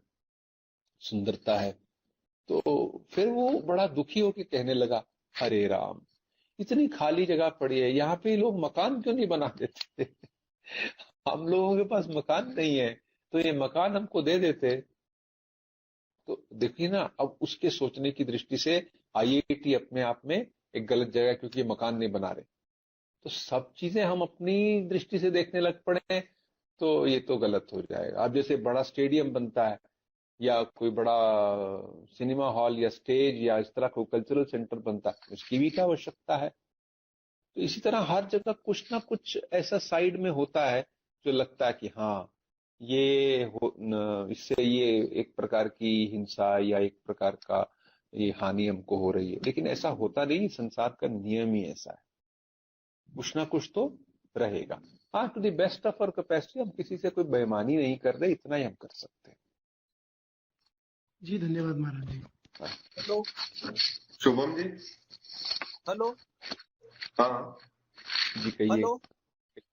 सुंदरता है। तो फिर वो बड़ा दुखी होकर कहने लगा, हरे राम, इतनी खाली जगह पड़ी है, यहाँ पे लोग मकान क्यों नहीं बना देते। हम लोगों के पास मकान नहीं है, तो ये मकान हमको दे देते। तो देखिए ना, अब उसके सोचने की दृष्टि से आईआईटी अपने आप में एक गलत जगह है, क्योंकि ये मकान नहीं बना रहे। तो सब चीजें हम अपनी दृष्टि से देखने लग पड़े, तो ये तो गलत हो जाएगा। अब जैसे बड़ा स्टेडियम बनता है, या कोई बड़ा सिनेमा हॉल या स्टेज या इस तरह कोई कल्चरल सेंटर बनता है, उसकी भी क्या आवश्यकता है। तो इसी तरह हर जगह कुछ ना कुछ ऐसा साइड में होता है जो लगता है कि हाँ इससे ये एक प्रकार की हिंसा या एक प्रकार का ये हानि हमको हो रही है, लेकिन ऐसा होता नहीं, संसार का नियम ही ऐसा है, कुछ ना कुछ तो रहेगा। हाँ, to the best of our capacity हम किसी से कोई बेईमानी नहीं कर रहे, इतना ही हम कर सकते हैं। जी धन्यवाद महाराज जी। हेलो शुभम जी। हेलो हाँ जी कहिए। हेलो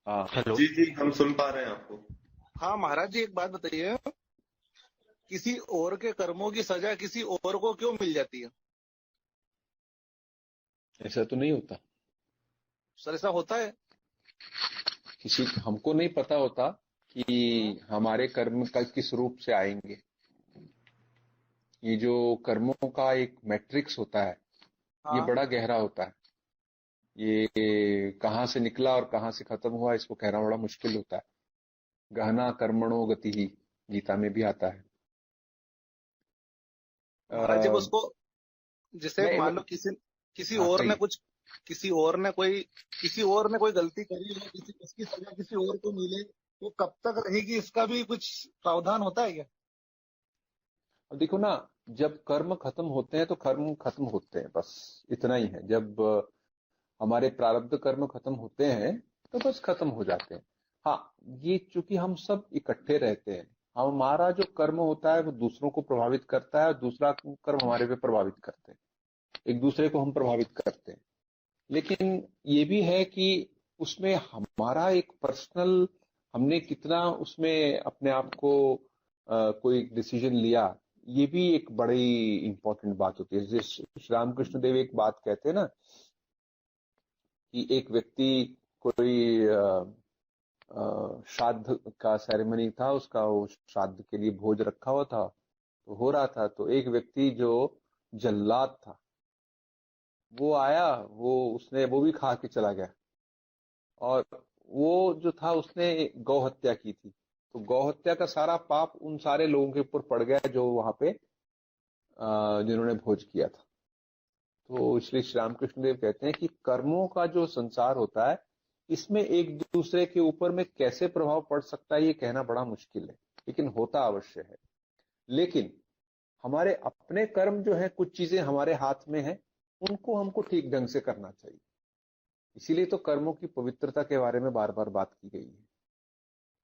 हाँ हेलो। जी जी, हम सुन पा रहे हैं आपको। हाँ महाराज जी, एक बात बताइए, किसी और के कर्मों की सजा किसी और को क्यों मिल जाती है? ऐसा तो नहीं होता। सर ऐसा होता है? किसी हमको नहीं पता होता कि हमारे कर्म कल किस रूप से आएंगे। ये जो कर्मों का एक मैट्रिक्स होता है, ये हाँ। बड़ा गहरा होता है। ये कहाँ से निकला और कहाँ से खत्म हुआ, इसको कहना बड़ा मुश्किल होता है। गहना कर्मणो गति ही, गीता में भी आता है। महाराज जी, उसको जैसे नहीं, मान लो किसी हाँ, और ने कहिए। कुछ किसी और ने कोई गलती करी है, उसकी सजा किसी और को मिले, वो कब तक रहेगी, इसका भी कुछ प्रावधान होता है क्या? अब देखो ना, जब कर्म खत्म होते हैं तो कर्म खत्म होते हैं, बस इतना ही है। जब हमारे प्रारब्ध कर्म खत्म होते हैं तो बस खत्म हो जाते हैं। हाँ, ये चूंकि हम सब इकट्ठे रहते हैं, हमारा जो कर्म होता है वो दूसरों को प्रभावित करता है और दूसरा कर्म हमारे पे प्रभावित करते हैं, एक दूसरे को हम प्रभावित करते हैं। लेकिन ये भी है कि उसमें हमारा एक पर्सनल, हमने कितना उसमें अपने आप को कोई डिसीजन लिया, ये भी एक बड़ी इंपॉर्टेंट बात होती है। जैसे श्री रामकृष्ण देव एक बात कहते हैं ना कि एक व्यक्ति कोई श्राद्ध का सेरेमनी था उसका, वो श्राद्ध के लिए भोज रखा हुआ था, तो हो रहा था, तो एक व्यक्ति जो जल्लाद था वो आया, वो भी खा के चला गया। और वो जो था उसने गौ हत्या की थी, तो गौ हत्या का सारा पाप उन सारे लोगों के ऊपर पड़ गया जो वहां पे जिन्होंने भोज किया था। तो श्री रामकृष्ण देव कहते हैं कि कर्मों का जो संसार होता है, इसमें एक दूसरे के ऊपर में कैसे प्रभाव पड़ सकता है ये कहना बड़ा मुश्किल है, लेकिन होता अवश्य है। लेकिन हमारे अपने कर्म जो है, कुछ चीजें हमारे हाथ में है, उनको हमको ठीक ढंग से करना चाहिए। इसीलिए तो कर्मों की पवित्रता के बारे में बार बार बात की गई है।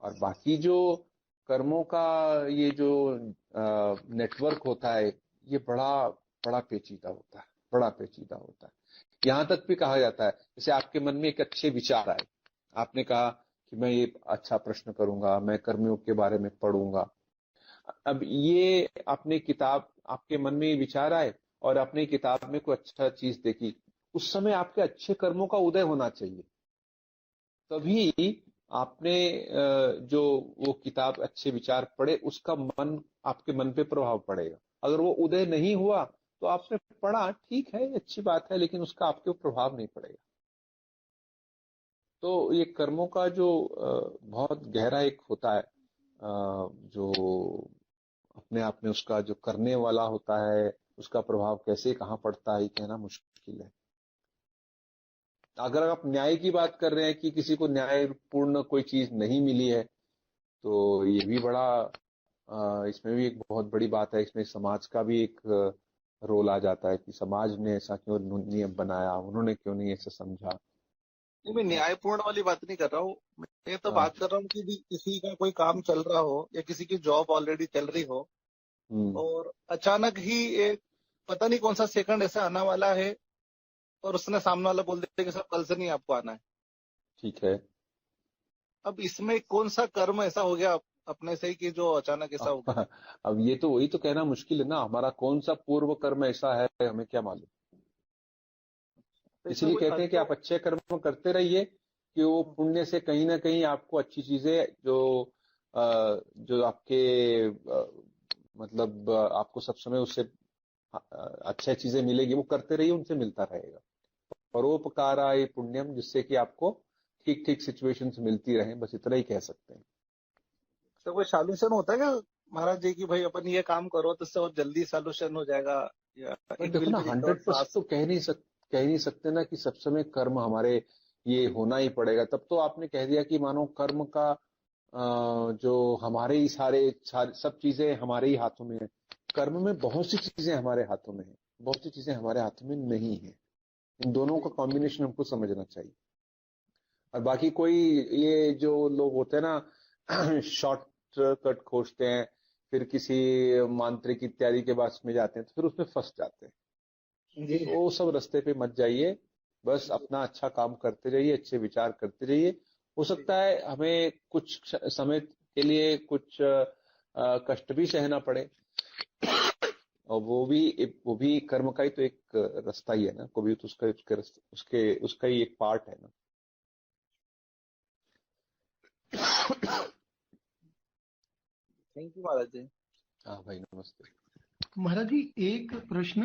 और बाकी जो कर्मों का ये जो नेटवर्क होता है, ये बड़ा बड़ा पेचीदा होता है, बड़ा पेचीदा होता है। यहां तक भी कहा जाता है, जैसे आपके मन में एक अच्छे विचार आए, आपने कहा कि मैं ये अच्छा प्रश्न करूंगा, मैं कर्मयोग के बारे में पढ़ूंगा। अब ये आपने किताब, आपके मन में ये विचार आए और आपने किताब में कोई अच्छा चीज देखी, उस समय आपके अच्छे कर्मों का उदय होना चाहिए, तभी आपने जो वो किताब अच्छे विचार पढ़े, उसका मन आपके मन पे प्रभाव पड़ेगा। अगर वो उदय नहीं हुआ तो आपने पढ़ा, ठीक है, अच्छी बात है, लेकिन उसका आपके ऊपर प्रभाव नहीं पड़ेगा। तो ये कर्मों का जो बहुत गहरा एक होता है, जो अपने आप में उसका जो करने वाला होता है, उसका प्रभाव कैसे कहाँ पड़ता है, ये कहना मुश्किल है। अगर आप न्याय की बात कर रहे हैं कि किसी को न्यायपूर्ण कोई चीज नहीं मिली है, तो ये भी बड़ा इसमें भी एक बहुत बड़ी बात है। इसमें समाज का भी एक रोल आ जाता है कि समाज ने ऐसा क्यों नियम बनाया, उन्होंने क्यों नहीं ऐसा समझा। नहीं, मैं न्यायपूर्ण वाली बात नहीं कर रहा हूँ, मैं तो बात कर रहा हूँ कि किसी का कोई काम चल रहा हो या किसी की जॉब ऑलरेडी चल रही हो और अचानक ही एक पता नहीं कौन सा सेकंड ऐसा आने वाला है और उसने सामने वाला बोल दिया कि सर कल से नहीं आपको आना है। ठीक है। अब इसमें कौन सा कर्म ऐसा हो गया अपने से ही कि जो अचानक ऐसा हो गया? अब ये तो वही तो कहना मुश्किल है ना, हमारा कौन सा पूर्व कर्म ऐसा है, हमें क्या मालूम। तो इसलिए कहते हैं कि आप अच्छे कर्म करते रहिए कि वो पुण्य से कहीं ना कहीं आपको अच्छी चीजें जो आपके मतलब आपको सब समय उससे अच्छी चीजें मिलेगी, वो करते रहिए, उनसे मिलता रहेगा। परोपकाराय पुण्यम, जिससे कि आपको ठीक ठीक सिचुएशंस मिलती रहे, बस इतना ही कह सकते हैं। तो कोई सॉल्यूशन होता है क्या महाराज जी कि भाई अपन ये काम करो तो इससे और जल्दी सॉल्यूशन हो जाएगा, या देखो ना 100% तो कह नहीं सकते ना कि सब समय कर्म हमारे ये होना ही पड़ेगा। तब तो आपने कह दिया कि मानो कर्म का जो हमारे ही सारे सब चीजें हमारे ही हाथों में है। कर्म में बहुत सी चीजें हमारे हाथों में है, बहुत सी चीजें हमारे हाथों में नहीं है। इन दोनों का कॉम्बिनेशन हमको समझना चाहिए। और बाकी कोई ये जो लोग होते हैं ना शॉर्ट कट खोजते हैं, फिर किसी मांत्रिक इत्यादि के पास में जाते हैं तो फिर उसमें फंस जाते हैं। तो वो सब रास्ते पे मत जाइए, बस अपना अच्छा काम करते रहिए, अच्छे विचार करते रहिए। हो सकता है हमें कुछ समय के लिए कुछ कष्ट भी सहना पड़े, और वो भी कर्म का ही तो एक रास्ता ही है ना, को भी तो उसका ही एक पार्ट है ना। थैंक यू महाराज जी। हाँ भाई, नमस्ते महाराज जी। एक प्रश्न,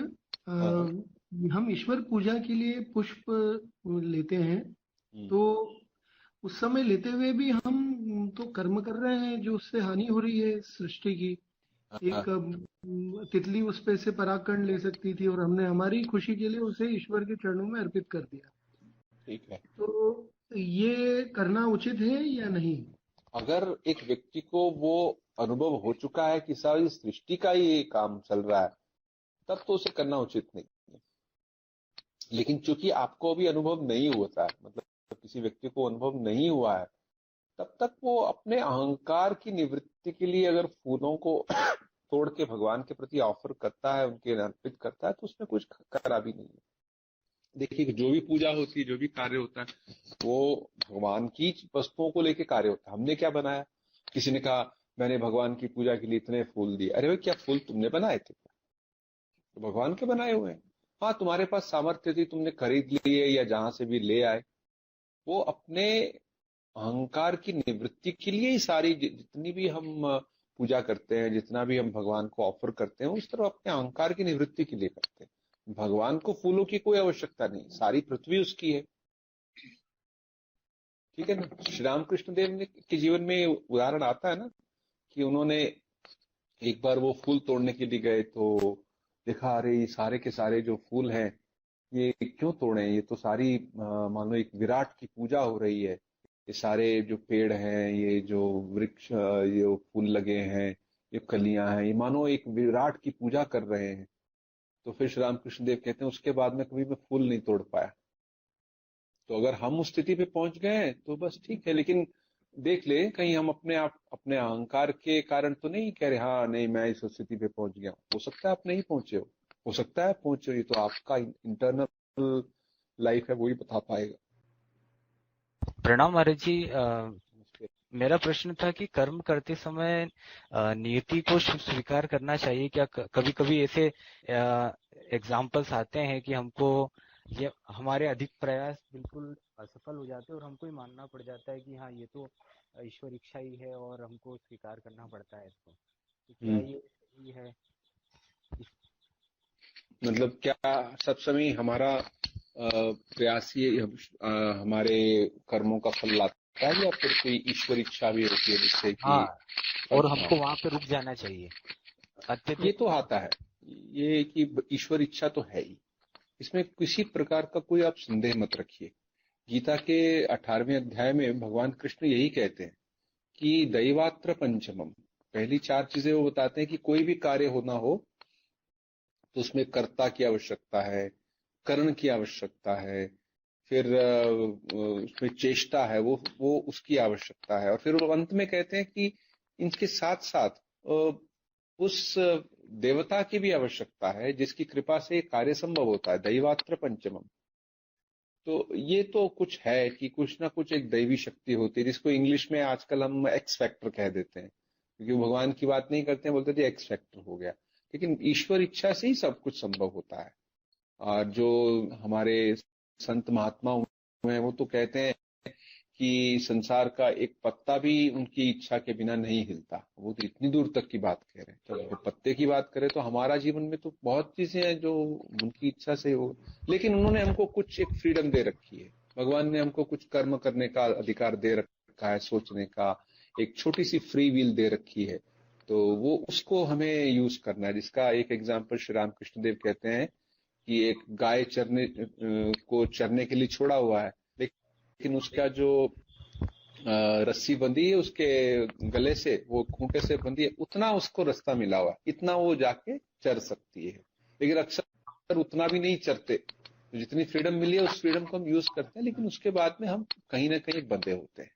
हम ईश्वर पूजा के लिए पुष्प लेते हैं, तो उस समय लेते हुए भी हम तो कर्म कर रहे हैं जो उससे हानि हो रही है सृष्टि की। एक तितली उस पे से परागकण ले सकती थी और हमने हमारी खुशी के लिए उसे ईश्वर के चरणों में अर्पित कर दिया। ठीक है, तो ये करना उचित है या नहीं? अगर एक व्यक्ति को वो अनुभव हो चुका है कि सारी सृष्टि का ही काम चल रहा है, तब तो उसे करना उचित नहीं है। लेकिन चूंकि आपको अभी अनुभव नहीं होता है, मतलब किसी व्यक्ति को अनुभव नहीं हुआ है, तब तक वो अपने अहंकार की निवृत्ति के लिए अगर फूलों को तोड़ के भगवान के प्रति ऑफर करता है, उनके अर्पित करता है, तो उसमें कुछ खराबी नहीं है। देखिए, जो भी पूजा होती है, जो भी कार्य होता है, वो भगवान की वस्तुओं को लेके कार्य होता है। हमने क्या बनाया? किसी ने कहा मैंने भगवान की पूजा के लिए इतने फूल दिए। अरे भाई, क्या फूल तुमने बनाए थे? तो भगवान के बनाए हुए हैं। हाँ, तुम्हारे पास सामर्थ्य थी, तुमने खरीद लिए या जहां से भी ले आए। वो अपने अहंकार की निवृत्ति के लिए ही सारी जितनी भी हम पूजा करते हैं, जितना भी हम भगवान को ऑफर करते हैं, उस तरह अपने अहंकार की निवृत्ति के लिए करते हैं। भगवान को फूलों की कोई आवश्यकता नहीं, सारी पृथ्वी उसकी है। ठीक है ना। श्री रामकृष्ण देव के जीवन में उदाहरण आता है ना कि उन्होंने एक बार वो फूल तोड़ने के लिए गए तो देखा, अरे ये सारे के सारे जो फूल हैं ये क्यों तोड़े? ये तो सारी मान लो एक विराट की पूजा हो रही है। ये सारे जो पेड़ हैं, ये जो वृक्ष, ये फूल लगे हैं, ये कलियां हैं, ये मानो एक विराट की पूजा कर रहे हैं। तो फिर श्री रामकृष्ण देव कहते हैं उसके बाद में कभी मैं फूल नहीं तोड़ पाया। तो अगर हम उस स्थिति पे पहुंच गए तो बस ठीक है, लेकिन देख ले कहीं हम अपने अहंकार के कारण तो नहीं कह रहे हाँ नहीं मैं इस स्थिति पे पहुंच गया। हो सकता है आप नहीं पहुंचे हो सकता है पहुंचे हो, ये तो आपका इंटरनल लाइफ है, वही बता पाएगा। प्रणाम महाराज जी। मेरा प्रश्न था कि कर्म करते समय नियति को स्वीकार करना चाहिए क्या? कभी कभी ऐसे एग्जाम्पल्स आते हैं कि हमको ये हमारे अधिक प्रयास बिल्कुल असफल हो जाते हैं और हमको ही मानना पड़ जाता है कि हाँ ये तो ईश्वर इच्छा ही है और हमको स्वीकार करना पड़ता है इसको। तो क्या ये सही है? मतलब क्या सब समय हमारा प्रयास ही हमारे कर्मों का फल लाता है, या फिर कोई ईश्वर इच्छा भी होती है जिससे कि और हमको वहां पे रुक जाना चाहिए? ये तो आता है, ये कि ईश्वर इच्छा तो है ही, इसमें किसी प्रकार का कोई आप संदेह मत रखिए। गीता के 18वें अध्याय में भगवान कृष्ण यही कहते हैं कि दैवात्र पंचमम, पहली 4 चीजें वो बताते हैं कि कोई भी कार्य होना हो तो उसमें कर्ता की आवश्यकता है, कर्ण की आवश्यकता है, फिर उसमें चेष्टा है, वो उसकी आवश्यकता है, और फिर वो अंत में कहते हैं कि इनके साथ साथ उस देवता की भी आवश्यकता है जिसकी कृपा से कार्य संभव होता है। दैवात्र पंचमम, तो ये तो कुछ है कि कुछ ना कुछ एक दैवी शक्ति होती है, जिसको इंग्लिश में आजकल हम एक्स फैक्टर कह देते हैं, क्योंकि भगवान की बात नहीं करते हैं, बोलते थे एक्स फैक्टर हो गया। लेकिन ईश्वर इच्छा से ही सब कुछ संभव होता है। और जो हमारे संत महात्मा हैं वो तो कहते हैं कि संसार का एक पत्ता भी उनकी इच्छा के बिना नहीं हिलता। वो तो इतनी दूर तक की बात कह रहे हैं। तो अगर पत्ते की बात करें तो हमारा जीवन में तो बहुत चीजें हैं जो उनकी इच्छा से हो, लेकिन उन्होंने हमको कुछ एक फ्रीडम दे रखी है। भगवान ने हमको कुछ कर्म करने का अधिकार दे रखा है, सोचने का एक छोटी सी फ्री विल दे रखी है। तो वो उसको हमें यूज करना है, जिसका एक एग्जाम्पल श्री रामकृष्ण देव कहते हैं कि एक गाय को चरने के लिए छोड़ा हुआ है, लेकिन उसका जो रस्सी बंधी है उसके गले से, वो खूंटे से बंधी है, उतना उसको रास्ता मिला हुआ है, इतना वो जाके चर सकती है। लेकिन अक्सर उतना भी नहीं चरते, तो जितनी फ्रीडम मिली है उस फ्रीडम को हम यूज करते हैं, लेकिन उसके बाद में हम कहीं ना कहीं बंधे होते हैं।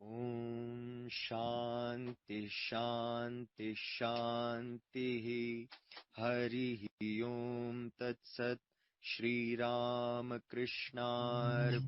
ओम शांति शांति शांति। हरि ओम तत्सत। श्री राम कृष्णार्पणमस्तु।